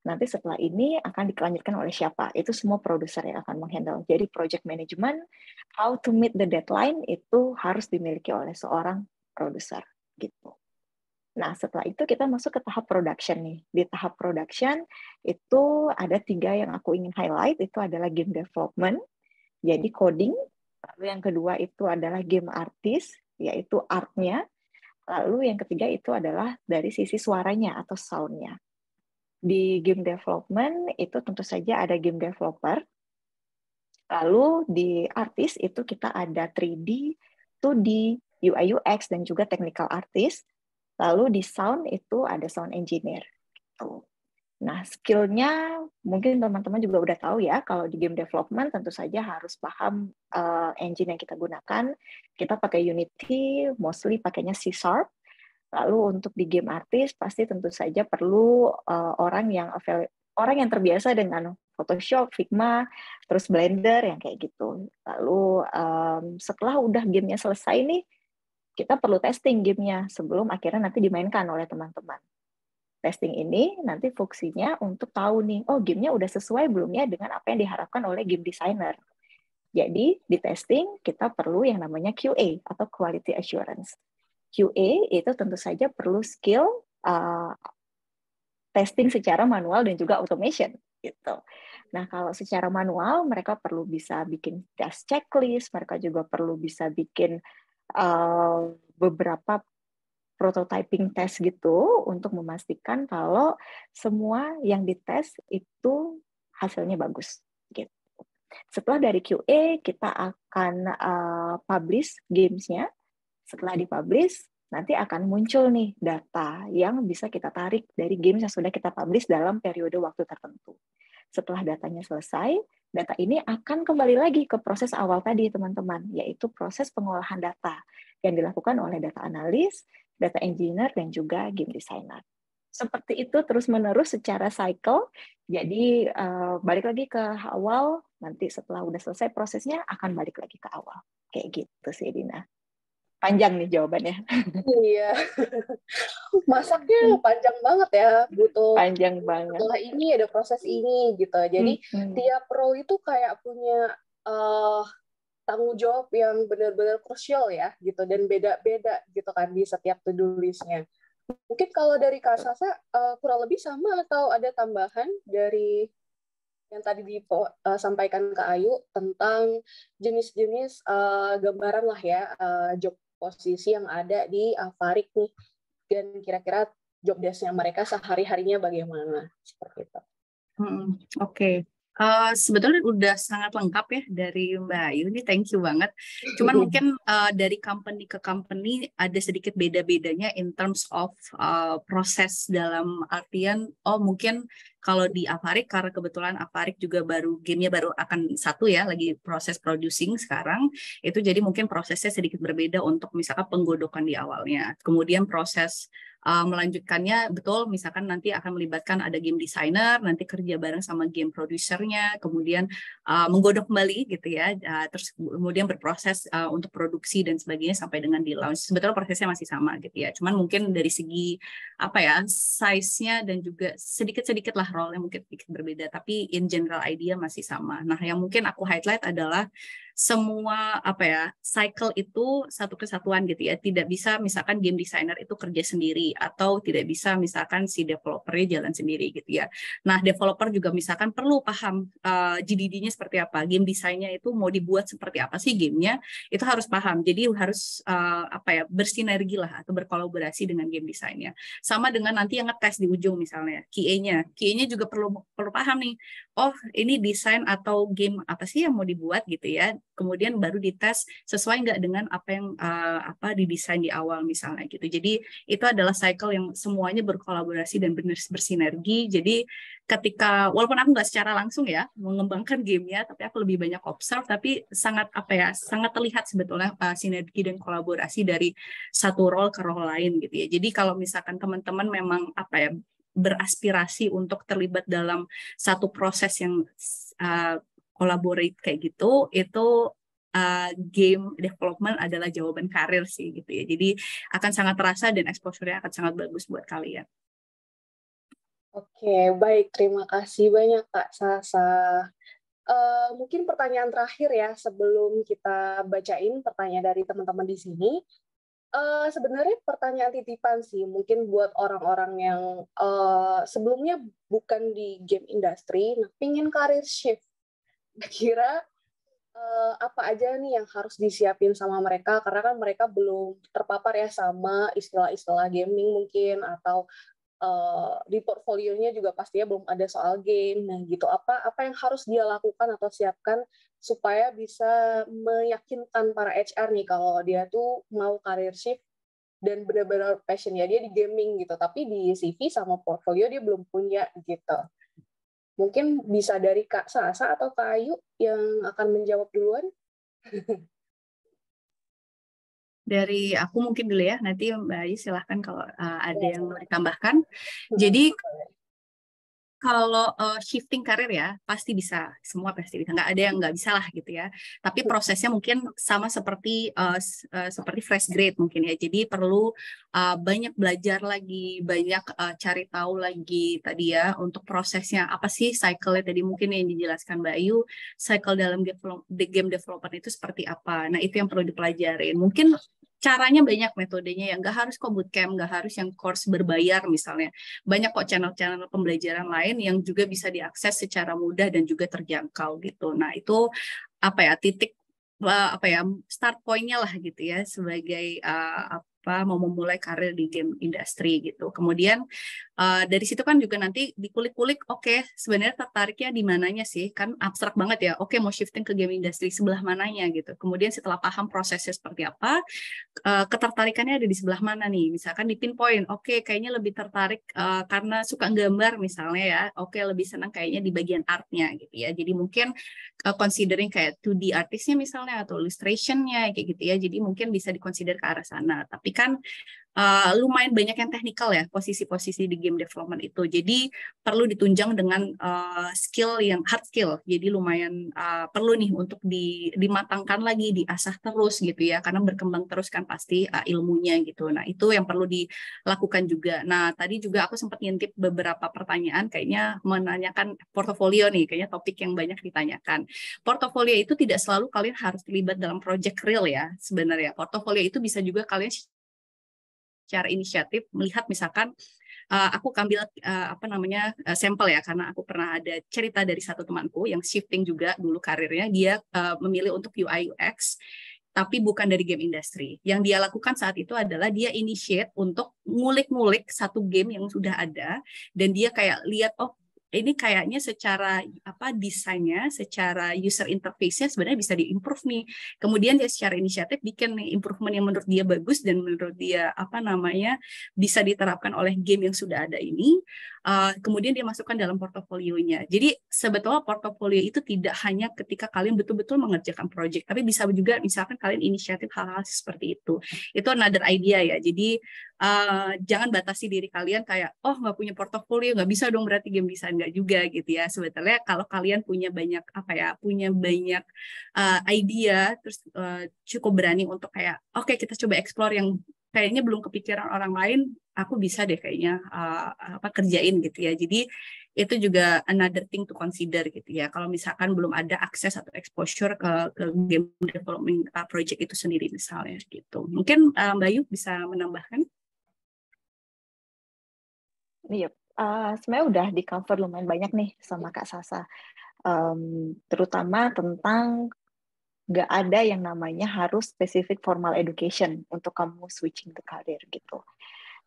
Nanti setelah ini akan dilanjutkan oleh siapa. Itu semua produser yang akan menghandle. Jadi project management, how to meet the deadline itu harus dimiliki oleh seorang produser gitu. Nah, setelah itu kita masuk ke tahap production nih. Di tahap production itu ada 3 yang aku ingin highlight, itu adalah game development, jadi coding. Lalu yang kedua itu adalah game artist, yaitu art-nya. Lalu yang ketiga itu adalah dari sisi suaranya atau sound-nya. Di game development itu tentu saja ada game developer. Lalu di artist itu kita ada 3D, 2D, UI UX, dan juga technical artist. Lalu di sound itu ada sound engineer. Nah, skill-nya mungkin teman-teman juga udah tahu ya, kalau di game development tentu saja harus paham engine yang kita gunakan. Kita pakai Unity, mostly pakainya C#. Lalu untuk di game artist pasti tentu saja perlu orang yang terbiasa dengan Photoshop, Figma, terus Blender yang kayak gitu. Lalu setelah udah gamenya selesai nih, kita perlu testing gamenya sebelum akhirnya nanti dimainkan oleh teman-teman. Testing ini nanti fungsinya untuk tahu nih, oh gamenya udah sesuai belum ya dengan apa yang diharapkan oleh game designer. Jadi di testing kita perlu yang namanya QA atau Quality Assurance. QA itu tentu saja perlu skill testing secara manual dan juga automation gitu. Nah, kalau secara manual mereka perlu bisa bikin test checklist, mereka juga perlu bisa bikin beberapa prototyping test gitu untuk memastikan kalau semua yang dites itu hasilnya bagus gitu. Setelah dari QA kita akan publish games-nya. Setelah dipublish nanti akan muncul nih data yang bisa kita tarik dari games yang sudah kita publish dalam periode waktu tertentu. Setelah datanya selesai, data ini akan kembali lagi ke proses awal tadi, teman-teman, yaitu proses pengolahan data yang dilakukan oleh data analis, data engineer, dan juga game designer. Seperti itu terus-menerus secara cycle, jadi balik lagi ke awal, nanti setelah udah selesai prosesnya akan balik lagi ke awal. Kayak gitu sih, Dina. Panjang nih jawabannya. Iya. Masaknya panjang banget ya, butuh Panjang banget. setelah ini ada proses ini gitu. Jadi tiap role itu kayak punya tanggung jawab yang benar-benar krusial ya gitu, dan beda-beda gitu kan di setiap to-do list-nya. Mungkin kalau dari Kak Sasa kurang lebih sama atau ada tambahan dari yang tadi disampaikan Kak Ayu tentang jenis-jenis gambaran lah ya job posisi yang ada di Avarik nih, dan kira-kira job desk-nya mereka sehari-harinya bagaimana, seperti itu. Oke. Sebetulnya udah sangat lengkap ya dari Mbak Ayu, ini thank you banget. Cuman mungkin dari company ke company ada sedikit beda-bedanya in terms of proses, dalam artian, mungkin kalau di Avarik, karena kebetulan Avarik juga gamenya baru akan satu ya, lagi proses producing sekarang, itu jadi mungkin prosesnya sedikit berbeda untuk misalkan penggodokan di awalnya. Kemudian proses melanjutkannya, betul, misalkan nanti akan melibatkan ada game designer, nanti kerja bareng sama game produsernya, kemudian menggodok kembali gitu ya, terus kemudian berproses untuk produksi dan sebagainya sampai dengan di launch. Sebetulnya prosesnya masih sama gitu ya, cuman mungkin dari segi size-nya dan juga sedikit-sedikit lah role-nya mungkin sedikit berbeda, tapi in general idea masih sama. Nah, yang mungkin aku highlight adalah semua cycle itu satu kesatuan gitu ya, tidak bisa misalkan game designer itu kerja sendiri atau tidak bisa misalkan si developernya jalan sendiri gitu ya. Nah, developer juga misalkan perlu paham GDD-nya seperti apa, game desainnya itu mau dibuat seperti apa sih gamenya, itu harus paham. Jadi harus bersinergi lah atau berkolaborasi dengan game desainnya. Sama dengan nanti yang ngetes di ujung misalnya QA-nya juga perlu paham nih, oh ini desain atau game apa sih yang mau dibuat gitu ya. kemudian baru dites sesuai nggak dengan apa yang didesain di awal misalnya gitu. Jadi itu adalah cycle yang semuanya berkolaborasi dan bersinergi. Jadi ketika walaupun aku nggak secara langsung ya mengembangkan gamenya, tapi aku lebih banyak observe, tapi sangat sangat terlihat sebetulnya sinergi dan kolaborasi dari satu role ke role lain gitu ya. Jadi kalau misalkan teman-teman memang beraspirasi untuk terlibat dalam satu proses yang collaborate kayak gitu, itu game development adalah jawaban karir sih gitu ya. Jadi akan sangat terasa dan exposure-nya akan sangat bagus buat kalian. Oke, baik. Terima kasih banyak Kak Sasa. Mungkin pertanyaan terakhir ya sebelum kita bacain pertanyaan dari teman-teman di sini. Sebenarnya pertanyaan titipan sih, mungkin buat orang-orang yang sebelumnya bukan di game industry, nah pingin karir shift. Kira apa aja nih yang harus disiapin sama mereka, karena kan mereka belum terpapar ya sama istilah-istilah gaming mungkin, atau di portfolionya juga pastinya belum ada soal game. Nah gitu, apa yang harus dia lakukan atau siapkan supaya bisa meyakinkan para HR nih kalau dia tuh mau career shift dan benar-benar passionnya dia di gaming gitu, tapi di CV sama portfolio dia belum punya gitu. Mungkin bisa dari Kak Sasa atau Kak Ayu yang akan menjawab duluan. Dari aku mungkin dulu ya, nanti Mbak Ayu silahkan kalau ada yang mau ditambahkan. Jadi kalau shifting karir ya pasti bisa, semua pasti bisa, nggak ada yang nggak bisa lah gitu ya. Tapi prosesnya mungkin sama seperti seperti fresh grade mungkin ya. Jadi perlu banyak belajar lagi, banyak cari tahu lagi tadi ya untuk prosesnya apa sih cycle-nya tadi mungkin yang dijelaskan Mbak Ayu, cycle dalam game development itu seperti apa. Nah itu yang perlu dipelajarin. Mungkin caranya banyak, metodenya ya, nggak harus kok bootcamp, nggak harus yang course berbayar misalnya. Banyak kok channel-channel pembelajaran lain yang juga bisa diakses secara mudah dan juga terjangkau gitu. Nah itu titik start point-nya lah gitu ya sebagai mau memulai karir di game industri gitu. Kemudian dari situ kan juga nanti dikulik-kulik, oke, sebenarnya tertariknya di mananya sih? Kan abstrak banget ya. Oke, mau shifting ke game industri sebelah mananya gitu. Kemudian setelah paham prosesnya seperti apa, ketertarikannya ada di sebelah mana nih? Misalkan di pinpoint, oke, kayaknya lebih tertarik karena suka gambar misalnya ya. Oke, lebih senang kayaknya di bagian artnya gitu ya. Jadi mungkin considering kayak 2D artisnya misalnya atau illustrationnya kayak gitu ya. Jadi mungkin bisa dikonsider ke arah sana. Tapi kan lumayan banyak yang teknikal ya posisi-posisi di game development itu. Jadi perlu ditunjang dengan skill yang hard skill. Jadi lumayan perlu nih untuk dimatangkan lagi, diasah terus gitu ya. Karena berkembang terus kan pasti ilmunya gitu. Nah itu yang perlu dilakukan juga. Nah tadi juga aku sempat ngintip beberapa pertanyaan kayaknya menanyakan portofolio nih. Kayaknya topik yang banyak ditanyakan. Portofolio itu tidak selalu kalian harus terlibat dalam project real ya sebenarnya. Portofolio itu bisa juga kalian secara inisiatif melihat misalkan aku ambil sampel ya karena aku pernah ada cerita dari satu temanku yang shifting juga dulu karirnya, dia memilih untuk UI UX tapi bukan dari game industry. Yang dia lakukan saat itu adalah dia initiate untuk ngulik-ngulik satu game yang sudah ada dan dia kayak lihat ini kayaknya secara desainnya, secara user interface-nya sebenarnya bisa diimprove nih. Kemudian dia secara inisiatif bikin nih improvement yang menurut dia bagus dan menurut dia bisa diterapkan oleh game yang sudah ada ini. Kemudian dia masukkan dalam portofolionya. Jadi sebetulnya portofolio itu tidak hanya ketika kalian betul-betul mengerjakan project, tapi bisa juga misalkan kalian inisiatif hal-hal seperti itu. Itu another idea ya. Jadi jangan batasi diri kalian kayak nggak punya portofolio nggak bisa dong berarti game design, nggak juga gitu ya. Sebetulnya kalau kalian punya banyak idea terus cukup berani untuk kayak oke, kita coba explore yang kayaknya belum kepikiran orang lain, aku bisa deh kayaknya kerjain gitu ya. Jadi itu juga another thing to consider gitu ya. Kalau misalkan belum ada akses atau exposure ke game development project itu sendiri misalnya gitu. Mungkin Mbak Yu bisa menambahkan? Iya, sebenarnya udah di cover lumayan banyak nih sama Kak Sasa. Terutama tentang nggak ada yang namanya harus specific formal education untuk kamu switching ke karir gitu.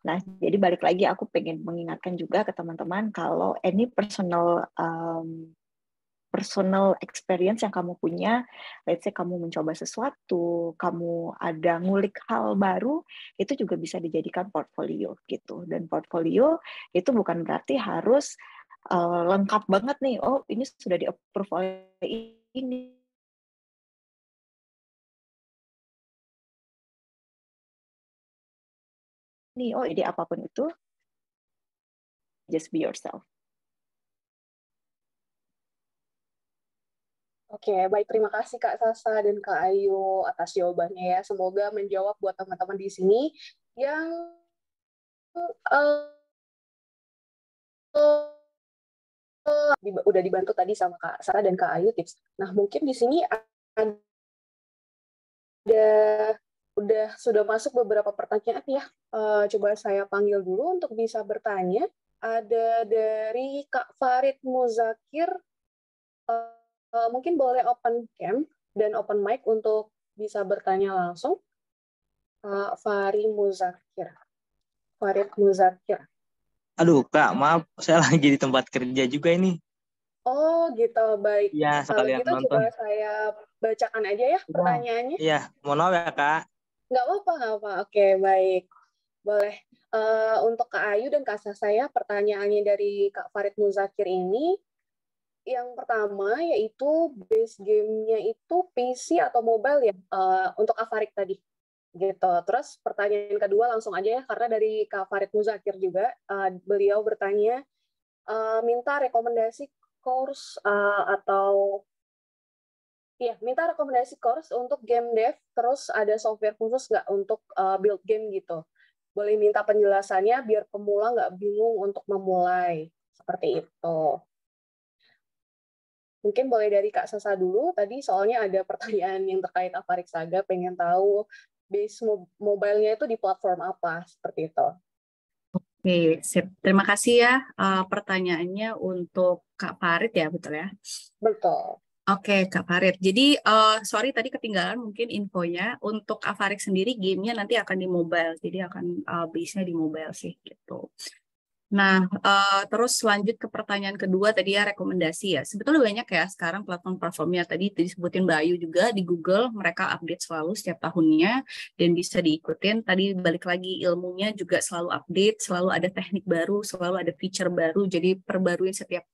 Nah, jadi balik lagi aku pengen mengingatkan juga ke teman-teman kalau any personal personal experience yang kamu punya. Let's say kamu mencoba sesuatu, kamu ada ngulik hal baru, itu juga bisa dijadikan portfolio gitu. Dan portfolio itu bukan berarti harus lengkap banget nih. Oh, ini sudah di-approve oleh ini. Oh, ide apapun itu, just be yourself. Oke, baik. Terima kasih Kak Sasa dan Kak Ayu atas jawabannya ya. Semoga menjawab buat teman-teman di sini yang uh, udah dibantu tadi sama Kak Sarah dan Kak Ayu tips. Nah, mungkin di sini ada sudah masuk beberapa pertanyaan ya. Coba saya panggil dulu untuk bisa bertanya. Ada dari Kak Farid Muzakir. Mungkin boleh open cam dan open mic untuk bisa bertanya langsung. Farid Muzakir. Aduh, Kak, maaf, saya lagi di tempat kerja juga ini. Oh, gitu. Baik. Iya, Kalau sekalian gitu nonton. coba saya bacakan aja ya pertanyaannya. Iya, mohon maaf ya, Kak. Nggak apa-apa. Oke, baik. Boleh. Untuk Kak Ayu dan Kak Sasa ya, pertanyaannya dari Kak Farid Muzakir ini, yang pertama yaitu base game-nya itu PC atau mobile ya, untuk Kak Farid tadi. Gitu. Terus pertanyaan kedua langsung aja ya, karena dari Kak Farid Muzakir juga, beliau bertanya, minta rekomendasi course minta rekomendasi course untuk game dev, terus ada software khusus nggak untuk build game gitu. Boleh minta penjelasannya biar pemula nggak bingung untuk memulai. Seperti itu. Mungkin boleh dari Kak Sasa dulu. Tadi soalnya ada pertanyaan yang terkait Avarik Saga, pengen tahu base mobile-nya itu di platform apa, seperti itu. Oke, sip. Terima kasih ya pertanyaannya untuk Kak Farid ya, betul ya? Betul. Oke, Kak Farid. Jadi, sorry tadi ketinggalan mungkin infonya. Untuk Kak Farid sendiri, gamenya nanti akan di mobile. Jadi akan base-nya di mobile sih, gitu. Nah, terus lanjut ke pertanyaan kedua tadi ya, rekomendasi ya. Sebetulnya banyak ya sekarang platform-platformnya. Tadi disebutin Mbak Ayu juga di Google, mereka update selalu setiap tahunnya dan bisa diikutin. Tadi balik lagi ilmunya juga selalu update, selalu ada teknik baru, selalu ada feature baru. Jadi perbaruin setiap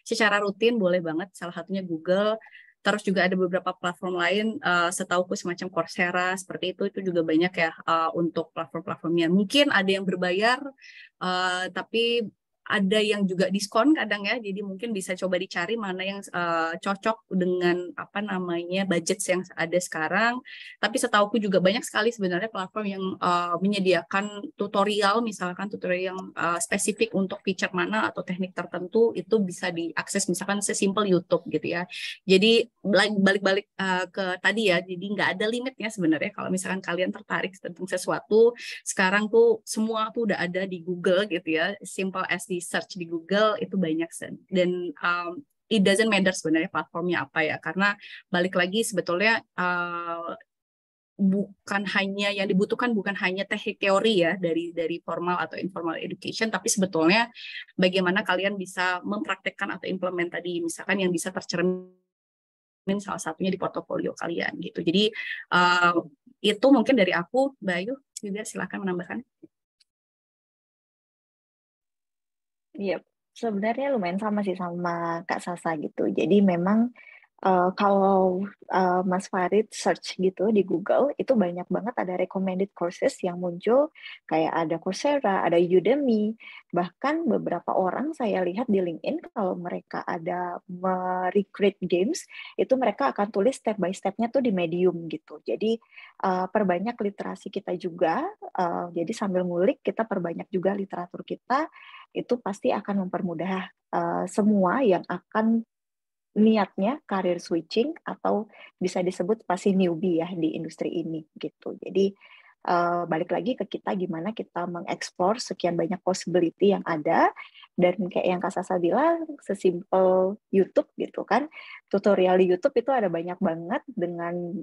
secara rutin boleh banget. Salah satunya Google. Terus juga ada beberapa platform lain, setauku semacam Coursera, seperti itu juga banyak ya untuk platform-platformnya. Mungkin ada yang berbayar, tapi ada yang juga diskon kadang ya, jadi mungkin bisa coba dicari mana yang cocok dengan budget yang ada sekarang. Tapi setauku juga banyak sekali sebenarnya platform yang menyediakan tutorial, misalkan tutorial yang spesifik untuk feature mana atau teknik tertentu, itu bisa diakses misalkan sesimpel YouTube gitu ya. Jadi balik-balik ke tadi ya, jadi nggak ada limitnya sebenarnya kalau misalkan kalian tertarik tentang sesuatu. Sekarang tuh semua tuh udah ada di Google gitu ya, simple as di search di Google itu banyak dan it doesn't matter sebenarnya platformnya apa ya, karena balik lagi sebetulnya bukan hanya yang dibutuhkan bukan hanya teknik teori ya dari formal atau informal education, tapi sebetulnya bagaimana kalian bisa mempraktekkan atau implement tadi, misalkan yang bisa tercermin salah satunya di portofolio kalian gitu. Jadi itu mungkin dari aku. Mbak Ayu juga silakan menambahkan. Iya, sebenarnya lumayan sama sih sama Kak Sasa gitu. Jadi memang kalau Mas Farid search gitu di Google, itu banyak banget ada recommended courses yang muncul, kayak ada Coursera, ada Udemy, bahkan beberapa orang saya lihat di LinkedIn kalau mereka ada recreate games, itu mereka akan tulis step by step-nya tuh di Medium gitu. Jadi perbanyak literasi kita juga, jadi sambil ngulik kita perbanyak juga literatur kita, itu pasti akan mempermudah semua yang akan niatnya karir switching atau bisa disebut pasti newbie ya di industri ini gitu. Jadi balik lagi ke kita gimana kita mengeksplor sekian banyak possibility yang ada, dan kayak yang Kak Sasa bilang sesimpel YouTube gitu kan, tutorial di YouTube itu ada banyak banget dengan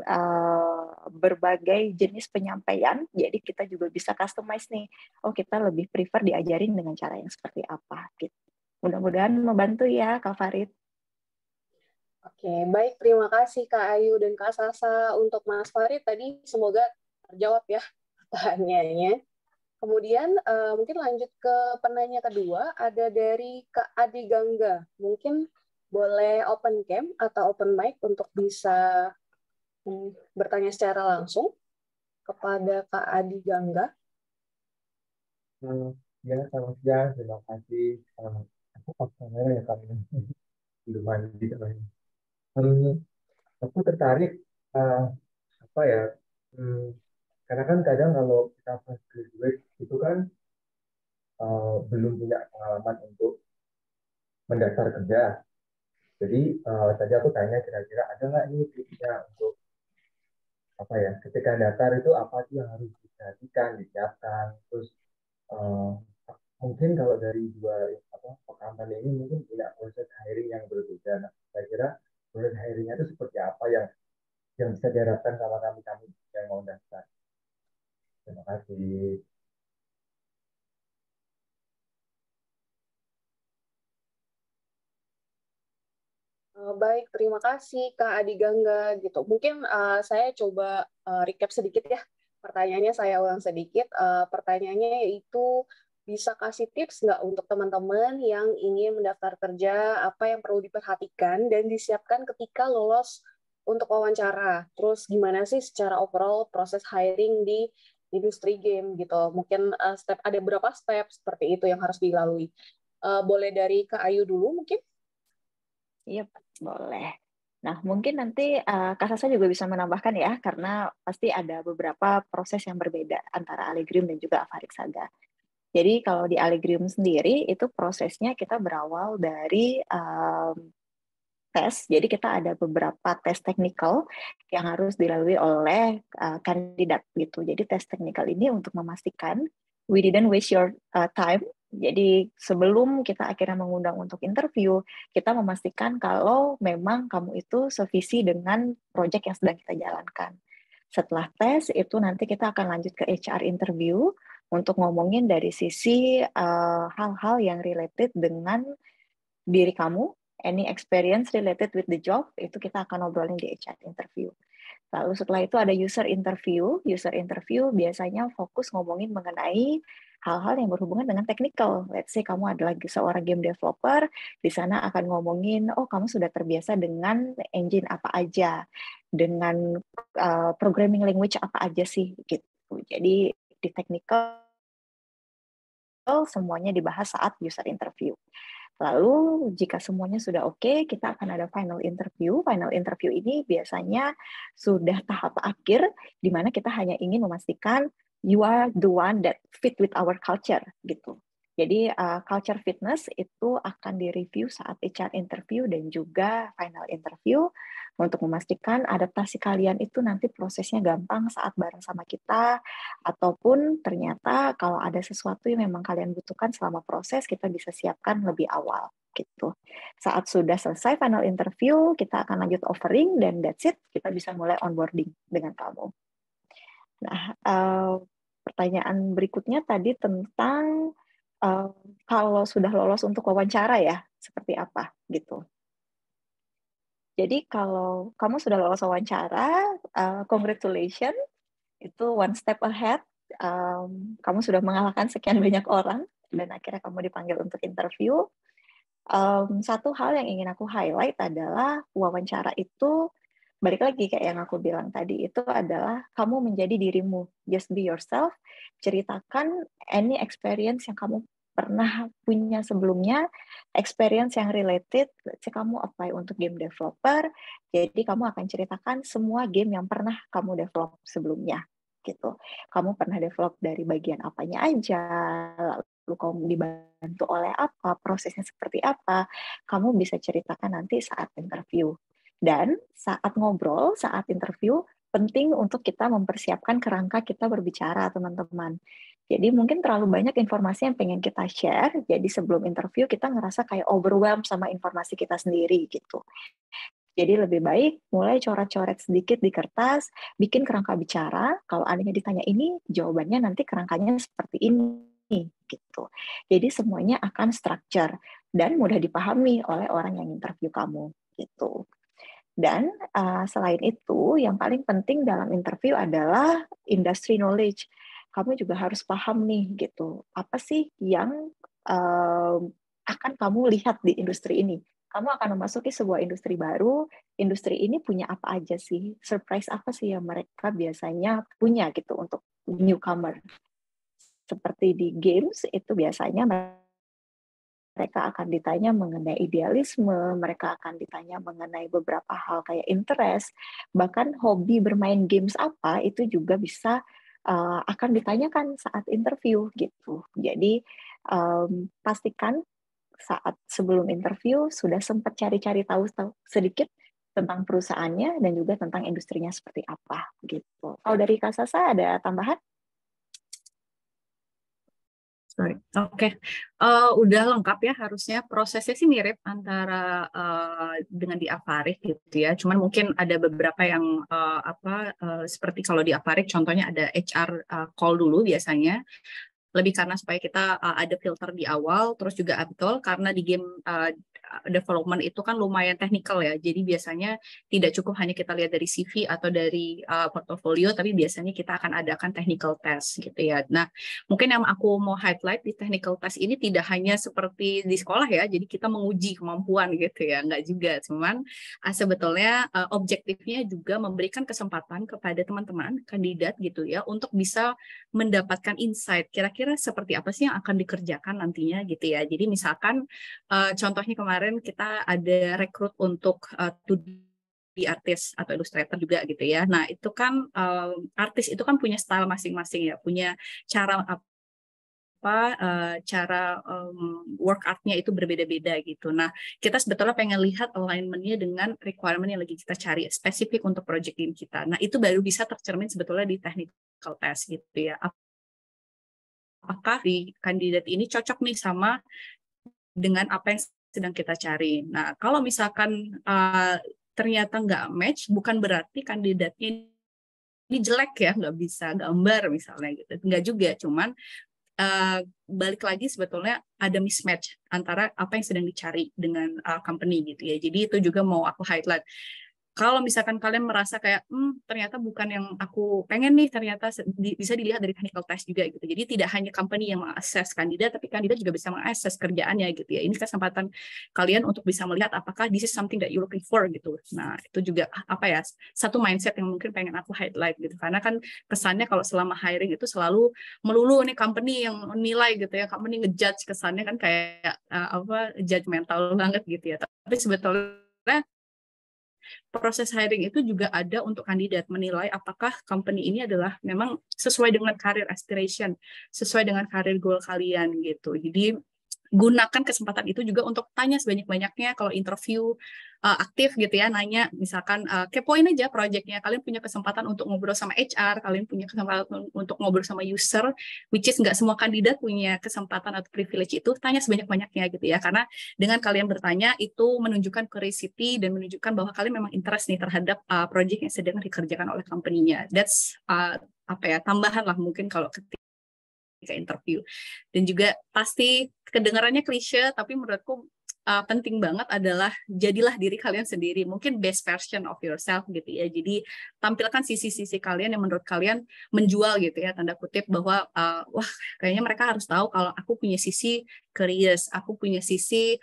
berbagai jenis penyampaian, jadi kita juga bisa customize nih, oh kita lebih prefer diajarin dengan cara yang seperti apa gitu. Mudah-mudahan membantu ya Kak Farid. Oke, baik. Terima kasih Kak Ayu dan Kak Sasa. Untuk Mas Farid tadi semoga terjawab ya pertanyaannya. Kemudian mungkin lanjut ke penanya kedua, ada dari Kak Adi Gangga. Mungkin boleh open cam atau open mic untuk bisa bertanya secara langsung kepada Kak Adi Gangga. Ya, selamat siang. Terima kasih. Aku pakai ya kami belum mandi katanya. Aku tertarik eh, apa ya? Hmm, karena kan kadang kalau kita fresh graduate itu kan belum punya pengalaman untuk mendaftar kerja. Jadi tadi aku tanya kira-kira ada nggak nih tipsnya untuk apa ya? Ketika daftar itu apa sih yang harus diperhatikan, disiapkan, terus eh, mungkin kalau dari dua apa company ini mungkin punya proses hiring yang berbeda. Nah, saya kira proses hiringnya itu seperti apa yang bisa diharapkan sama kami yang mau daftar. Terima kasih. Baik, terima kasih Kak Adi Gangga gitu. Mungkin saya coba recap sedikit ya. Pertanyaannya saya ulang sedikit. Pertanyaannya yaitu bisa kasih tips nggak untuk teman-teman yang ingin mendaftar kerja, apa yang perlu diperhatikan dan disiapkan ketika lolos untuk wawancara. Terus gimana sih secara overall proses hiring di industri game gitu. Mungkin ada berapa step seperti itu yang harus dilalui. Boleh dari Kak Ayu dulu mungkin? Iya, boleh. Nah, mungkin nanti Kak Sasa juga bisa menambahkan ya, karena pasti ada beberapa proses yang berbeda antara Allegrium dan juga Avarik Saga. Jadi kalau di Allegrium sendiri, itu prosesnya kita berawal dari tes. Jadi kita ada beberapa tes teknikal yang harus dilalui oleh kandidat gitu. Jadi tes teknikal ini untuk memastikan we didn't waste your time. Jadi sebelum kita akhirnya mengundang untuk interview, kita memastikan kalau memang kamu itu sevisi dengan proyek yang sedang kita jalankan. Setelah tes, itu nanti kita akan lanjut ke HR interview untuk ngomongin dari sisi hal-hal yang related dengan diri kamu, any experience related with the job, itu kita akan obrolin di HR interview. Lalu setelah itu ada user interview. User interview biasanya fokus ngomongin mengenai hal-hal yang berhubungan dengan technical. Let's say kamu adalah seorang game developer, di sana akan ngomongin, oh kamu sudah terbiasa dengan engine apa aja, dengan programming language apa aja sih, gitu. Jadi di technical semuanya dibahas saat user interview. Lalu jika semuanya sudah oke, kita akan ada final interview. Final interview ini biasanya sudah tahap akhir, di mana kita hanya ingin memastikan you are the one that fit with our culture gitu. Jadi culture fitness itu akan direview saat HR interview dan juga final interview untuk memastikan adaptasi kalian itu nanti prosesnya gampang saat bareng sama kita, ataupun ternyata kalau ada sesuatu yang memang kalian butuhkan selama proses, kita bisa siapkan lebih awal gitu. Saat sudah selesai final interview, kita akan lanjut offering dan that's it, kita bisa mulai onboarding dengan kamu. Nah, pertanyaan berikutnya tadi tentang kalau sudah lolos untuk wawancara ya, seperti apa gitu. Jadi kalau kamu sudah lolos wawancara, congratulations, itu one step ahead. Kamu sudah mengalahkan sekian banyak orang dan akhirnya kamu dipanggil untuk interview. Satu hal yang ingin aku highlight adalah wawancara itu, balik lagi kayak yang aku bilang tadi, itu adalah kamu menjadi dirimu, just be yourself, ceritakan any experience yang kamu pernah punya sebelumnya, experience yang related, kamu apply untuk game developer, jadi kamu akan ceritakan semua game yang pernah kamu develop sebelumnya gitu. Kamu pernah develop dari bagian apanya aja, lalu kamu dibantu oleh apa, prosesnya seperti apa, kamu bisa ceritakan nanti saat interview. Dan saat ngobrol, saat interview, penting untuk kita mempersiapkan kerangka kita berbicara, teman-teman. Jadi mungkin terlalu banyak informasi yang pengen kita share, jadi sebelum interview kita ngerasa kayak overwhelmed sama informasi kita sendiri gitu. Jadi lebih baik mulai coret-coret sedikit di kertas, bikin kerangka bicara. Kalau adanya ditanya ini, jawabannya nanti kerangkanya seperti ini, gitu. Jadi semuanya akan structure dan mudah dipahami oleh orang yang interview kamu, gitu. Dan selain itu, yang paling penting dalam interview adalah industry knowledge. Kamu juga harus paham nih gitu, apa sih yang akan kamu lihat di industri ini. Kamu akan memasuki sebuah industri baru, industri ini punya apa aja sih, surprise apa sih yang mereka biasanya punya gitu untuk newcomer. Seperti di games, itu biasanya mereka akan ditanya mengenai idealisme, mereka akan ditanya mengenai beberapa hal kayak interest, bahkan hobi bermain games apa, itu juga bisa akan ditanyakan saat interview gitu. Jadi pastikan saat sebelum interview sudah sempat cari-cari tahu sedikit tentang perusahaannya dan juga tentang industrinya seperti apa gitu. Kalau dari Kak Sasa ada tambahan? Sorry. Oke. Udah lengkap ya, harusnya prosesnya sih mirip antara dengan di Avarik gitu ya. Cuman mungkin ada beberapa yang seperti kalau di Avarik contohnya ada HR call dulu biasanya. Lebih karena supaya kita ada filter di awal, terus juga betul karena di game development itu kan lumayan teknikal ya, jadi biasanya tidak cukup hanya kita lihat dari CV atau dari portofolio, tapi biasanya kita akan adakan technical test gitu ya. Nah, mungkin yang aku mau highlight di technical test ini tidak hanya seperti di sekolah ya, jadi kita menguji kemampuan gitu ya, nggak juga, cuman sebetulnya objektifnya juga memberikan kesempatan kepada teman-teman kandidat gitu ya, untuk bisa mendapatkan insight kira-kira seperti apa sih yang akan dikerjakan nantinya gitu ya. Jadi misalkan contohnya kemarin kita ada rekrut untuk 2D artis atau ilustrator juga gitu ya. Nah itu kan artis itu kan punya style masing-masing ya, punya cara work art-nya itu berbeda-beda gitu. Nah, kita sebetulnya pengen lihat alignment-nya dengan requirement yang lagi kita cari spesifik untuk project game kita. Nah, itu baru bisa tercermin sebetulnya di technical test gitu ya. Apakah di kandidat ini cocok nih sama dengan apa yang sedang kita cari. Nah, kalau misalkan ternyata nggak match, bukan berarti kandidatnya ini jelek ya, nggak bisa gambar misalnya gitu. Nggak juga, cuman balik lagi sebetulnya ada mismatch antara apa yang sedang dicari dengan company gitu ya. Jadi itu juga mau aku highlight. Kalau misalkan kalian merasa kayak ternyata bukan yang aku pengen nih, ternyata bisa dilihat dari technical test juga gitu. Jadi tidak hanya company yang mengakses kandidat, tapi kandidat juga bisa mengakses kerjaannya gitu ya. Ini kesempatan kalian untuk bisa melihat apakah this is something that you looking for gitu. Nah itu juga apa ya, satu mindset yang mungkin pengen aku highlight gitu. Karena kan kesannya kalau selama hiring itu selalu melulu nih company yang nilai gitu ya, company ngejudge, kesannya kan kayak judgmental banget gitu ya. Tapi sebetulnya proses hiring itu juga ada untuk kandidat menilai apakah company ini adalah memang sesuai dengan career aspiration, sesuai dengan career goal kalian gitu. Jadi gunakan kesempatan itu juga untuk tanya sebanyak-banyaknya kalau interview aktif gitu ya, nanya misalkan kepoin aja projectnya, kalian punya kesempatan untuk ngobrol sama HR, kalian punya kesempatan untuk ngobrol sama user, which is nggak semua kandidat punya kesempatan atau privilege itu, tanya sebanyak-banyaknya gitu ya, karena dengan kalian bertanya itu menunjukkan curiosity dan menunjukkan bahwa kalian memang interest nih terhadap project yang sedang dikerjakan oleh company-nya. That's tambahan lah mungkin kalau ketika interview. Dan juga pasti kedengarannya klise, tapi menurutku penting banget adalah jadilah diri kalian sendiri, mungkin best version of yourself gitu ya. Jadi tampilkan sisi-sisi kalian yang menurut kalian menjual gitu ya, tanda kutip, bahwa wah kayaknya mereka harus tahu kalau aku punya sisi curious, aku punya sisi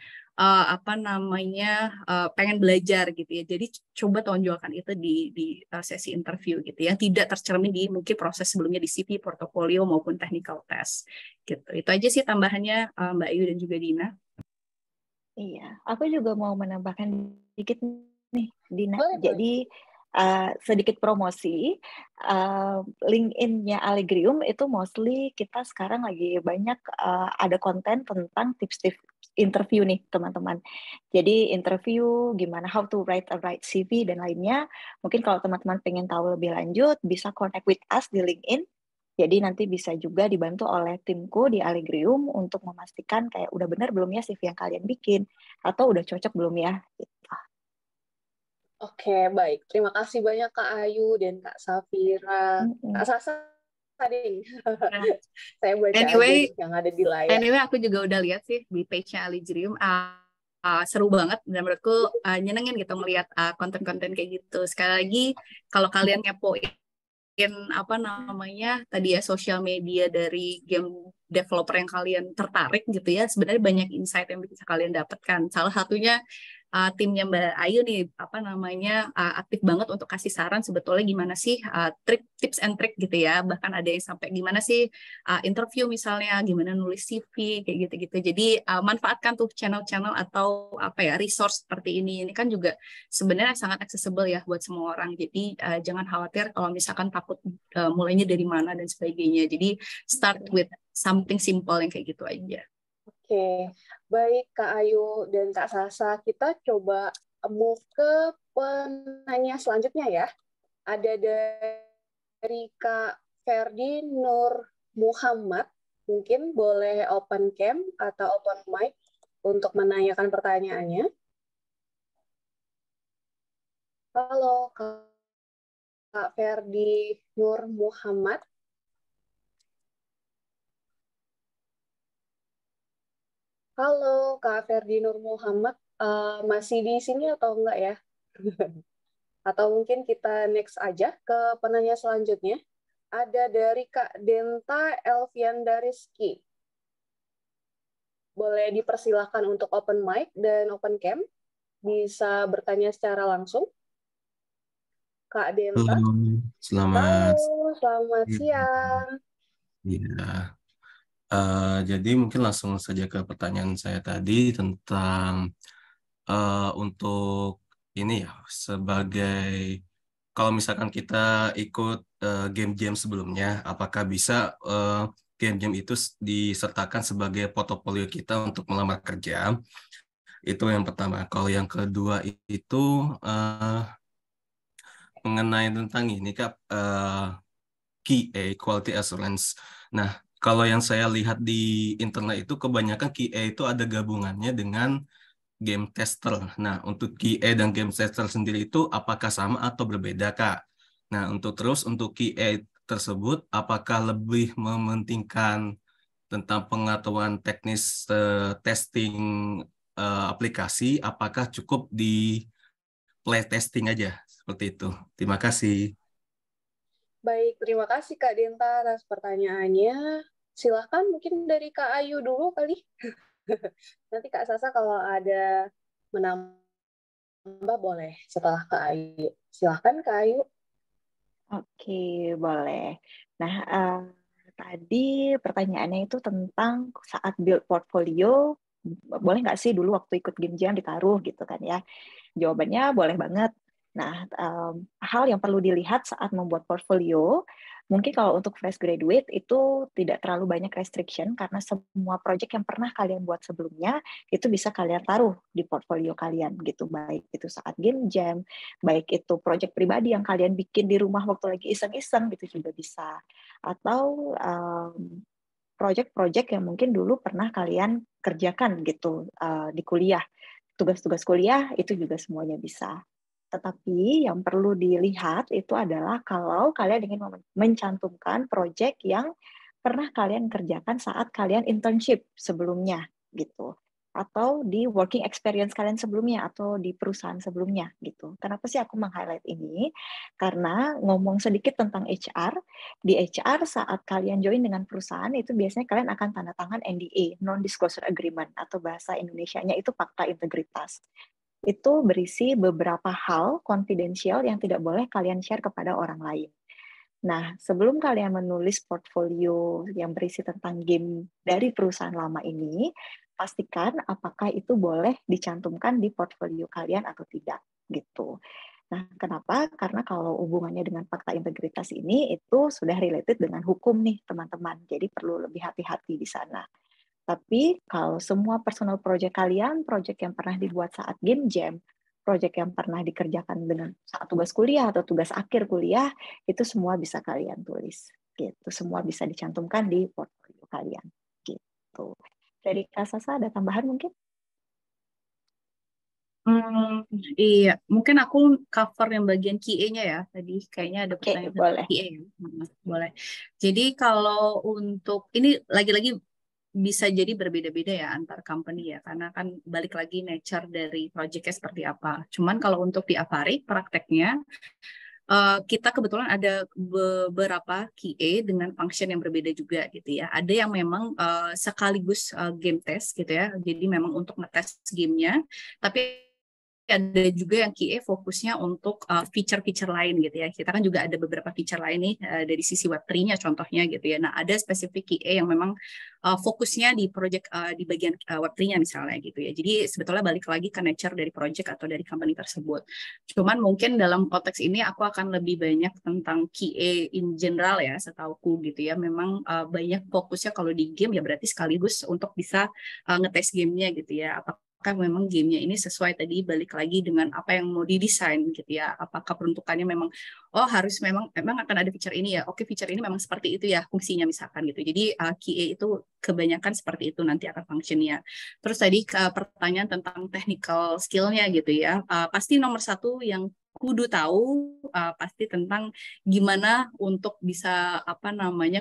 pengen belajar gitu ya. Jadi coba tonjolkan itu di sesi interview gitu ya, tidak tercermin di mungkin proses sebelumnya di CV, portofolio maupun technical test gitu. Itu aja sih tambahannya Mbak Ayu dan juga Dina. Iya, aku juga mau menambahkan sedikit nih, Dina. Boleh. Jadi sedikit promosi, LinkedIn-nya Allegrium itu mostly kita sekarang lagi banyak ada konten tentang tips-tips interview nih teman-teman. Jadi interview gimana, how to write a right CV dan lainnya. Mungkin kalau teman-teman pengen tahu lebih lanjut, bisa connect with us di LinkedIn. Jadi nanti bisa juga dibantu oleh timku di Allegrium untuk memastikan kayak udah benar belum ya CV yang kalian bikin, atau udah cocok belum ya. Oke, baik. Terima kasih banyak Kak Ayu dan Kak Safira. Kak Sasa, tadi saya baca aja Anyway, yang ada di layar. Anyway, aku juga udah lihat sih di page-nya Allegrium. seru banget dan menurutku nyenengin gitu melihat konten-konten kayak gitu. Sekali lagi kalau kalian ngepoin apa namanya tadi ya sosial media dari game developer yang kalian tertarik gitu ya, sebenarnya banyak insight yang bisa kalian dapatkan. Salah satunya timnya Mbak Ayu nih apa namanya aktif banget untuk kasih saran sebetulnya gimana sih tips and trick gitu ya. Bahkan ada yang sampai gimana sih interview misalnya, gimana nulis CV kayak gitu-gitu. Jadi manfaatkan tuh channel-channel atau apa ya resource seperti ini. Ini kan juga sebenarnya sangat accessible ya buat semua orang. Jadi jangan khawatir kalau misalkan takut mulainya dari mana dan sebagainya. Jadi start with something simple yang kayak gitu aja. Oke, baik Kak Ayu dan Kak Sasa, kita coba move ke penanya selanjutnya ya. Ada dari Kak Ferdi Nur Muhammad, mungkin boleh open cam atau open mic untuk menanyakan pertanyaannya. Halo Kak Ferdi Nur Muhammad. Halo Kak Ferdi Nur Muhammad, masih di sini atau enggak ya? Atau mungkin kita next aja ke penanya selanjutnya. Ada dari Kak Denta Elvianda Rizky. Boleh dipersilahkan untuk open mic dan open cam. Bisa bertanya secara langsung. Kak Denta. Halo, selamat Halo, selamat siang. siang. Ya, jadi mungkin langsung saja ke pertanyaan saya tadi tentang untuk ini ya, sebagai kalau misalkan kita ikut game-game sebelumnya, apakah bisa game-game itu disertakan sebagai portofolio kita untuk melamar kerja? Itu yang pertama. Kalau yang kedua itu mengenai tentang ini Kak, QA, Quality Assurance. Nah, kalau yang saya lihat di internet itu kebanyakan QA itu ada gabungannya dengan game tester. Nah, untuk QA dan game tester sendiri itu apakah sama atau berbeda, Kak? Nah, untuk QA tersebut, apakah lebih mementingkan tentang pengetahuan teknis testing aplikasi, apakah cukup di play testing aja? Seperti itu. Terima kasih. Baik, terima kasih Kak Denta atas pertanyaannya. Silahkan mungkin dari Kak Ayu dulu kali. Nanti Kak Sasa kalau ada menambah boleh setelah Kak Ayu. Silahkan Kak Ayu. Oke, boleh. Nah, tadi pertanyaannya itu tentang saat build portfolio, boleh nggak sih dulu waktu ikut game jam ditaruh gitu kan ya? Jawabannya boleh banget. Nah, hal yang perlu dilihat saat membuat portfolio, mungkin kalau untuk fresh graduate itu tidak terlalu banyak restriction karena semua project yang pernah kalian buat sebelumnya itu bisa kalian taruh di portfolio kalian gitu, baik itu saat game jam, baik itu project pribadi yang kalian bikin di rumah waktu lagi iseng-iseng gitu juga bisa, atau project-project yang mungkin dulu pernah kalian kerjakan gitu di kuliah, tugas-tugas kuliah itu juga semuanya bisa. Tetapi yang perlu dilihat itu adalah kalau kalian ingin mencantumkan project yang pernah kalian kerjakan saat kalian internship sebelumnya gitu, atau di working experience kalian sebelumnya atau di perusahaan sebelumnya gitu. Kenapa sih aku meng-highlight ini? Karena ngomong sedikit tentang HR, di HR saat kalian join dengan perusahaan itu biasanya kalian akan tanda tangan NDA, non-disclosure agreement, atau bahasa Indonesianya itu fakta integritas. Itu berisi beberapa hal konfidensial yang tidak boleh kalian share kepada orang lain. Nah, sebelum kalian menulis portfolio yang berisi tentang game dari perusahaan lama ini, pastikan apakah itu boleh dicantumkan di portfolio kalian atau tidak, gitu. Nah, kenapa? Karena kalau hubungannya dengan fakta integritas ini, itu sudah related dengan hukum nih, teman-teman. Jadi perlu lebih hati-hati di sana. Tapi kalau semua personal project kalian, project yang pernah dibuat saat game jam, project yang pernah dikerjakan dengan saat tugas kuliah atau tugas akhir kuliah, itu semua bisa kalian tulis. Gitu. Semua bisa dicantumkan di portfolio kalian. Gitu. Dari Kak Sasa ada tambahan mungkin? Iya, mungkin aku cover yang bagian QA-nya ya. Tadi kayaknya ada Oke, pertanyaan tentang boleh. QA ya. Boleh. Jadi kalau untuk ini lagi-lagi bisa jadi berbeda-beda ya antar company ya, karena kan balik lagi nature dari projectnya seperti apa. Cuman kalau untuk di Avarik prakteknya, kita kebetulan ada beberapa QA dengan function yang berbeda juga gitu ya. Ada yang memang sekaligus game test gitu ya, jadi memang untuk ngetes gamenya, tapi ada juga yang QA fokusnya untuk feature-feature lain gitu ya. Kita kan juga ada beberapa feature lain nih dari sisi Web3-nya contohnya gitu ya. Nah, ada spesifik QA yang memang fokusnya di project di bagian Web3-nya misalnya gitu ya. Jadi sebetulnya balik lagi ke nature dari project atau dari company tersebut. Cuman mungkin dalam konteks ini aku akan lebih banyak tentang QA in general ya, setauku gitu ya. Memang banyak fokusnya kalau di game ya berarti sekaligus untuk bisa ngetes gamenya gitu ya. Apakah memang gamenya ini sesuai tadi balik lagi dengan apa yang mau didesain gitu ya. Apakah peruntukannya memang harus memang akan ada feature ini ya. Oke, feature ini memang seperti itu ya fungsinya misalkan gitu. Jadi QA itu kebanyakan seperti itu nanti akan fungsinya. Terus tadi pertanyaan tentang technical skill-nya gitu ya. Pasti nomor satu yang kudu tahu pasti tentang gimana untuk bisa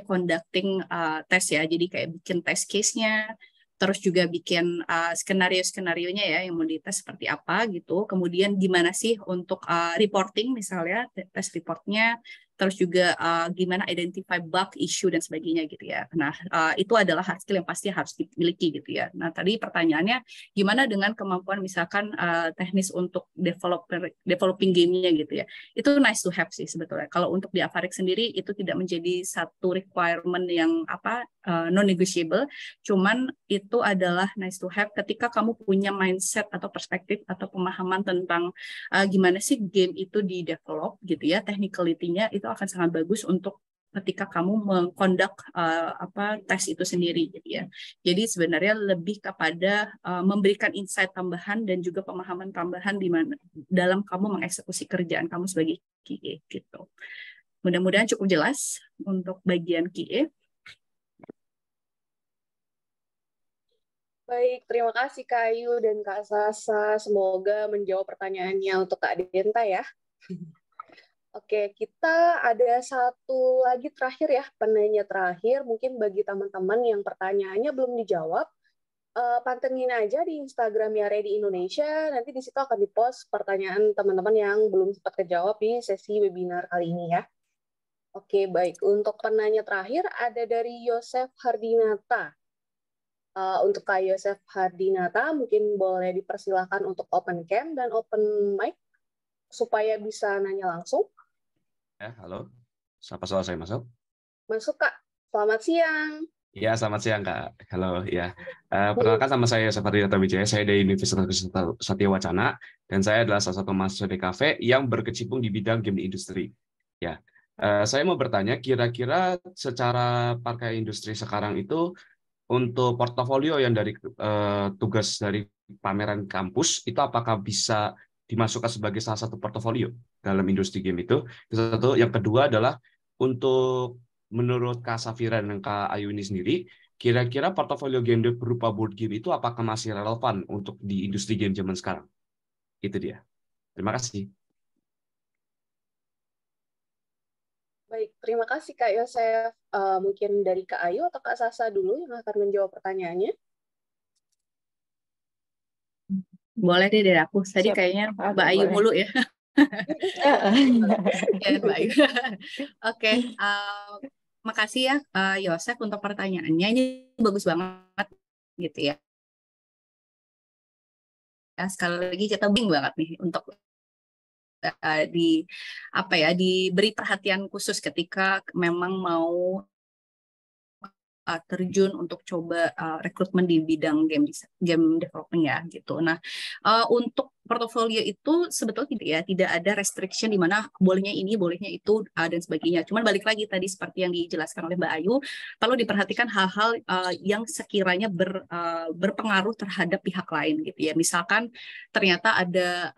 conducting tes ya. Jadi kayak bikin test case-nya, terus juga bikin skenario-skenarionya ya yang mau dites seperti apa gitu. Kemudian gimana sih untuk reporting misalnya, tes reportnya, terus juga gimana identify bug, issue, dan sebagainya gitu ya. Nah, itu adalah hard skill yang pasti harus dimiliki gitu ya. Nah, tadi pertanyaannya gimana dengan kemampuan misalkan teknis untuk developing game-nya gitu ya. Itu nice to have sih sebetulnya. Kalau untuk di Avarik sendiri itu tidak menjadi satu requirement yang non-negotiable, cuman itu adalah nice to have ketika kamu punya mindset atau perspektif atau pemahaman tentang gimana sih game itu di-develop gitu ya, technicality-nya itu akan sangat bagus untuk ketika kamu mengconduct tes itu sendiri gitu ya. Jadi sebenarnya lebih kepada memberikan insight tambahan dan juga pemahaman tambahan di mana dalam kamu mengeksekusi kerjaan kamu sebagai QA gitu. Mudah-mudahan cukup jelas untuk bagian QA. Baik, terima kasih Kak Ayu dan Kak Sasa. Semoga menjawab pertanyaannya untuk Kak Denta ya. Oke, kita ada satu lagi terakhir ya, penanya terakhir. Mungkin bagi teman-teman yang pertanyaannya belum dijawab, pantengin aja di Instagramnya Ready Indonesia. Nanti di situ akan dipost pertanyaan teman-teman yang belum sempat kejawab di sesi webinar kali ini ya. Oke, baik. Untuk penanya terakhir ada dari Yosef Hardinata. Untuk Kak Yosef Hardinata, mungkin boleh dipersilakan untuk open cam dan open mic supaya bisa nanya langsung. Ya, halo. Siapa soal saya masuk? Masuk, Kak. Selamat siang. Ya, selamat siang, Kak. Halo, ya. Perkenalkan sama saya Yosef Hardinata Wijaya, saya dari Universitas Satya Wacana, dan saya adalah salah satu mahasiswa DKV yang berkecimpung di bidang game industri. Ya, saya mau bertanya, kira-kira secara pakai industri sekarang itu, untuk portofolio yang dari tugas dari pameran kampus itu apakah bisa dimasukkan sebagai salah satu portofolio dalam industri game itu? Itu satu. Yang kedua adalah untuk menurut Kak Safira dan Kak Ayu ini sendiri, kira-kira portofolio game berupa board game itu apakah masih relevan untuk di industri game zaman sekarang? Itu dia. Terima kasih. Baik, terima kasih Kak Yosef. Mungkin dari Kak Ayu atau Kak Sasa dulu yang akan menjawab pertanyaannya. Boleh deh dari aku. Tadi Siap. kayaknya Oke, Mbak Ayu boleh. mulu ya. Ya, Mbak Ayu. Oke, makasih ya Yosef untuk pertanyaannya. Ini bagus banget gitu ya. Sekali lagi kita bingung banget nih untuk diberi perhatian khusus ketika memang mau terjun untuk coba rekrutmen di bidang game development ya gitu. Nah, untuk portofolio itu sebetulnya tidak ada restriction di mana bolehnya ini, bolehnya itu dan sebagainya. Cuman balik lagi tadi seperti yang dijelaskan oleh Mbak Ayu, perlu diperhatikan hal-hal yang sekiranya berpengaruh terhadap pihak lain gitu ya. Misalkan ternyata ada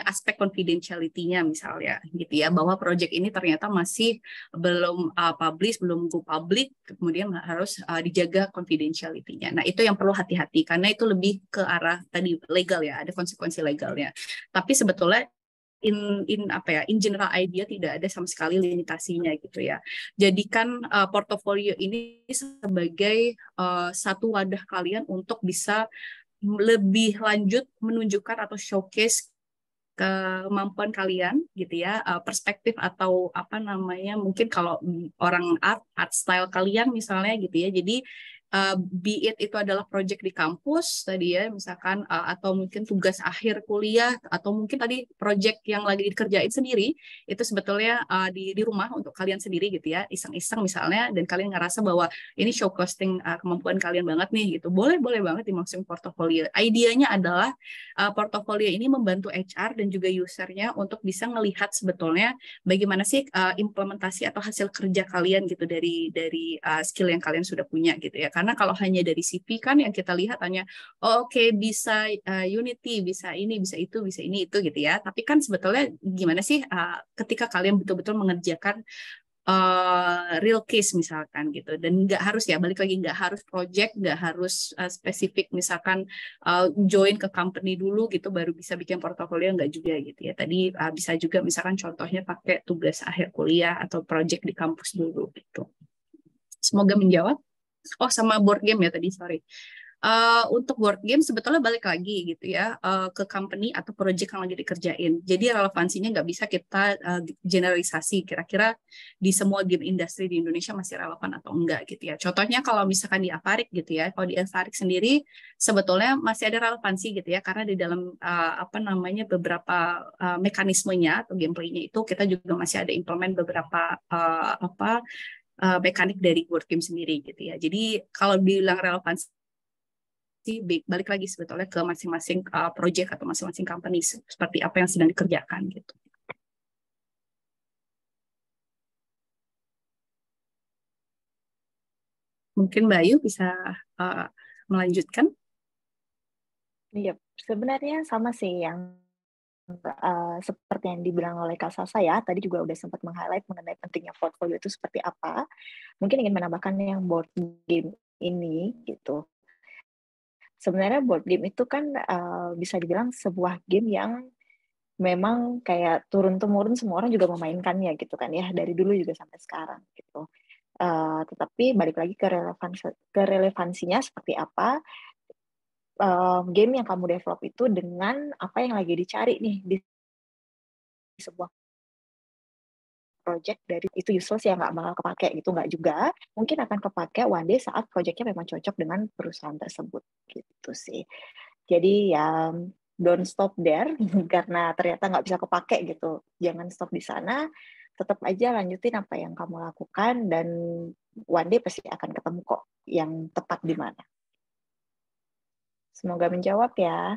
aspek confidentiality-nya misalnya gitu ya, bahwa project ini ternyata masih belum publish, belum go public, kemudian harus dijaga confidentiality-nya. Nah, itu yang perlu hati-hati karena itu lebih ke arah tadi legal ya, ada konsekuensi legalnya. Tapi sebetulnya in general idea tidak ada sama sekali limitasinya gitu ya. Jadikan portofolio ini sebagai satu wadah kalian untuk bisa lebih lanjut menunjukkan atau showcase kemampuan kalian gitu ya, perspektif atau apa namanya, mungkin kalau orang art style kalian misalnya gitu ya. Jadi be it itu adalah project di kampus tadi ya misalkan, atau mungkin tugas akhir kuliah, atau mungkin tadi project yang lagi dikerjain sendiri, itu sebetulnya di rumah untuk kalian sendiri gitu ya, iseng-iseng misalnya, dan kalian ngerasa bahwa ini showcasing kemampuan kalian banget nih gitu, boleh banget dimasukin portofolio. Idenya adalah portofolio ini membantu HR dan juga usernya untuk bisa melihat sebetulnya bagaimana sih implementasi atau hasil kerja kalian gitu dari skill yang kalian sudah punya gitu ya. Karena kalau hanya dari CV kan yang kita lihat hanya oke, bisa Unity, bisa ini, bisa itu, bisa ini itu gitu ya. Tapi kan sebetulnya gimana sih ketika kalian betul-betul mengerjakan real case misalkan gitu, dan nggak harus ya, balik lagi, nggak harus project, nggak harus spesifik misalkan join ke company dulu gitu baru bisa bikin portofolio, nggak juga gitu ya. Tadi bisa juga misalkan contohnya pakai tugas akhir kuliah atau project di kampus dulu gitu. Semoga menjawab. Oh, sama board game ya tadi, sorry. Untuk board game sebetulnya balik lagi gitu ya, ke company atau project yang lagi dikerjain. Jadi relevansinya nggak bisa kita generalisasi kira-kira di semua game industri di Indonesia masih relevan atau enggak gitu ya. Contohnya kalau misalkan di Avarik gitu ya, kalau di Avarik sendiri sebetulnya masih ada relevansi gitu ya, karena di dalam apa namanya beberapa mekanismenya atau gameplaynya itu kita juga masih ada implement beberapa mekanik dari board game sendiri gitu ya. Jadi kalau bilang relevansi, balik lagi sebetulnya ke masing-masing project atau masing-masing company seperti apa yang sedang dikerjakan gitu. Mungkin Mbak Ayu bisa melanjutkan. Iya, sebenarnya sama sih yang seperti yang dibilang oleh Kak Sasa ya, tadi juga udah sempat meng-highlight mengenai pentingnya portfolio itu seperti apa. Mungkin ingin menambahkan yang board game ini gitu. Sebenarnya board game itu kan bisa dibilang sebuah game yang memang kayak turun-temurun semua orang juga memainkannya gitu kan ya, dari dulu juga sampai sekarang gitu. Tetapi balik lagi ke relevansinya seperti apa, game yang kamu develop itu dengan apa yang lagi dicari nih di sebuah project dari itu useless ya nggak bakal kepake gitu, nggak juga. Mungkin akan kepake one day saat projectnya memang cocok dengan perusahaan tersebut gitu sih. Jadi ya don't stop there karena ternyata nggak bisa kepake gitu. Jangan stop di sana, tetap aja lanjutin apa yang kamu lakukan dan one day pasti akan ketemu kok yang tepat di mana. Semoga menjawab ya.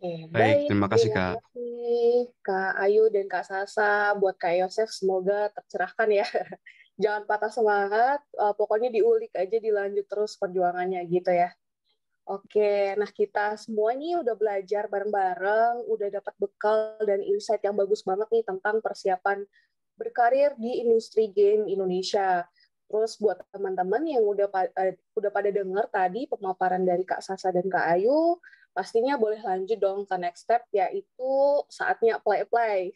Oke, Baik, baik. terima kasih Terima Kak. kasih Kak Ayu dan Kak Sasa. Buat Kak Yosef, semoga tercerahkan ya. Jangan patah semangat, pokoknya diulik aja, dilanjut terus perjuangannya gitu ya. Oke, nah kita semua nih udah belajar bareng-bareng, udah dapat bekal dan insight yang bagus banget nih tentang persiapan berkarir di industri game Indonesia. Terus buat teman-teman yang udah pada dengar tadi pemaparan dari Kak Sasa dan Kak Ayu, pastinya boleh lanjut dong ke next step, yaitu saatnya apply.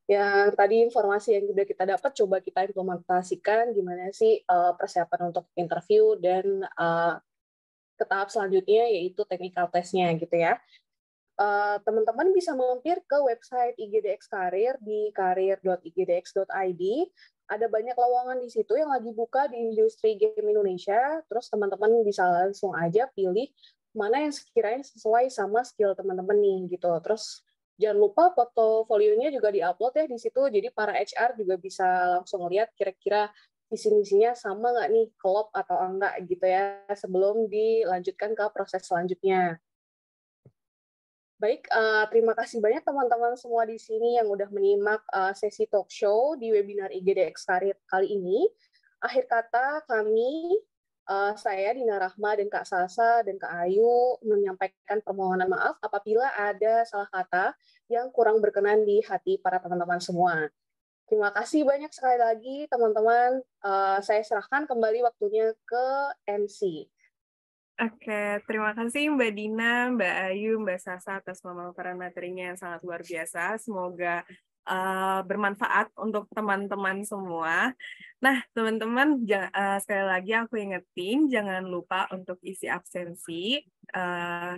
Yang tadi informasi yang udah kita dapat, coba kita implementasikan gimana sih persiapan untuk interview dan ke tahap selanjutnya, yaitu technical test-nya gitu ya. Teman-teman bisa mampir ke website IGDX Karir di karir.igdx.id. Ada banyak lowongan di situ yang lagi buka di industri game Indonesia. Terus teman-teman bisa langsung aja pilih mana yang sekiranya sesuai sama skill teman-teman nih gitu. Terus jangan lupa portofolionya juga diupload ya di situ. Jadi para HR juga bisa langsung lihat kira-kira visi-misinya sama nggak nih, klop atau enggak gitu ya, sebelum dilanjutkan ke proses selanjutnya. Baik, terima kasih banyak teman-teman semua di sini yang udah menyimak sesi talk show di webinar IGDX Karir kali ini. Akhir kata kami, saya Dina Rahma dan Kak Sasa dan Kak Ayu menyampaikan permohonan maaf apabila ada salah kata yang kurang berkenan di hati para teman-teman semua. Terima kasih banyak sekali lagi teman-teman. Saya serahkan kembali waktunya ke MC. Oke, terima kasih Mbak Dina, Mbak Ayu, Mbak Sasa atas pemaparan materinya yang sangat luar biasa. Semoga bermanfaat untuk teman-teman semua. Nah, teman-teman, sekali lagi aku ingetin, jangan lupa untuk isi absensi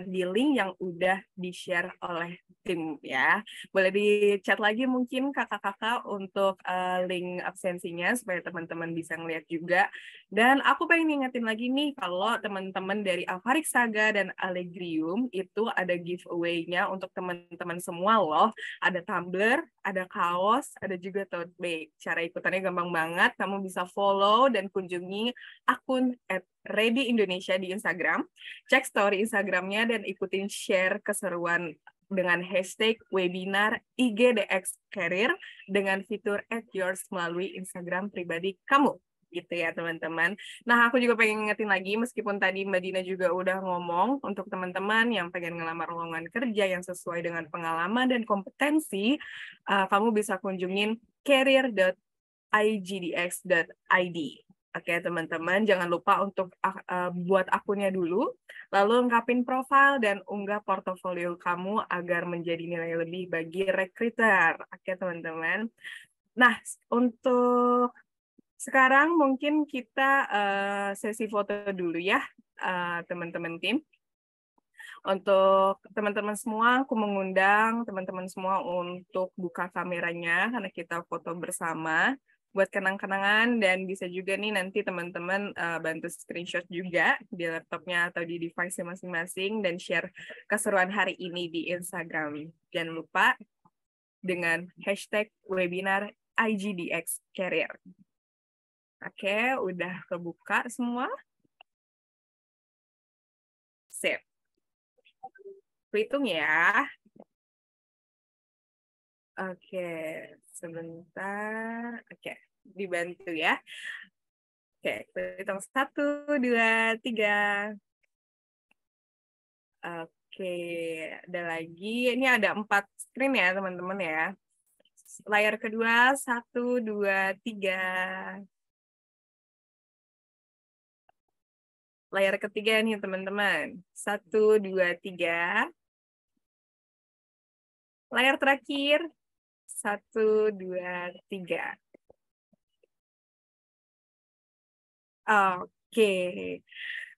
di link yang udah di-share oleh tim ya. Boleh di-chat lagi mungkin kakak-kakak untuk link absensinya supaya teman-teman bisa ngeliat juga. Dan aku pengen ingetin lagi nih, kalau teman-teman dari Alvarik Saga dan Allegrium itu ada giveaway-nya untuk teman-teman semua loh. Ada tumbler, ada kaos, ada juga tote bag. Cara ikutannya gampang banget, kamu bisa follow dan kunjungi akun @readyindonesia di Instagram, cek story Instagramnya dan ikutin share keseruan dengan hashtag webinar IGDX Career dengan fitur @yours melalui Instagram pribadi kamu. Gitu ya teman-teman. Nah, aku juga pengen ingetin lagi, meskipun tadi Mbak Dina juga udah ngomong, untuk teman-teman yang pengen ngelamar lowongan kerja yang sesuai dengan pengalaman dan kompetensi, kamu bisa kunjungin career.igdx.id. Oke teman-teman, jangan lupa untuk buat akunnya dulu, lalu lengkapin profil dan unggah portofolio kamu agar menjadi nilai lebih bagi recruiter. Oke teman-teman. Nah, untuk sekarang mungkin kita sesi foto dulu ya, teman-teman tim. Untuk teman-teman semua, aku mengundang teman-teman semua untuk buka kameranya karena kita foto bersama buat kenang-kenangan, dan bisa juga nih nanti teman-teman bantu screenshot juga di laptopnya atau di device masing-masing dan share keseruan hari ini di Instagram. Jangan lupa dengan hashtag webinar IGDX Career. Oke, udah kebuka semua. Sip. Hitung ya. Oke, sebentar. Oke, dibantu ya. Oke, hitung 1, 2, 3. Oke, ada lagi. Ini ada 4 screen ya, teman-teman ya. Layar kedua, 1, 2, 3. Layar ketiga nih teman-teman. 1, 2, 3. Layar terakhir. 1, 2, 3. Oke.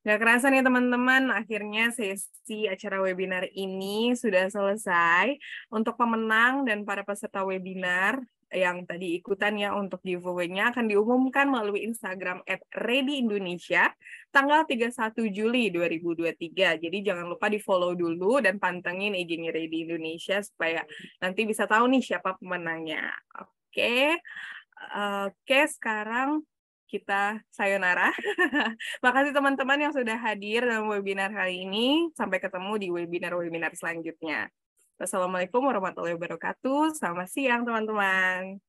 Nggak kerasa nih teman-teman, akhirnya sesi acara webinar ini sudah selesai. Untuk pemenang dan para peserta webinar yang tadi ikutan ya, untuk giveaway-nya akan diumumkan melalui Instagram @readyindonesia tanggal 31 Juli 2023. Jadi jangan lupa di-follow dulu dan pantengin IG-nya Ready Indonesia supaya nanti bisa tahu nih siapa pemenangnya. Oke. Oke, sekarang kita sayonara. Makasih teman-teman yang sudah hadir dalam webinar hari ini. Sampai ketemu di webinar-webinar selanjutnya. Wassalamualaikum warahmatullahi wabarakatuh. Selamat siang, teman-teman.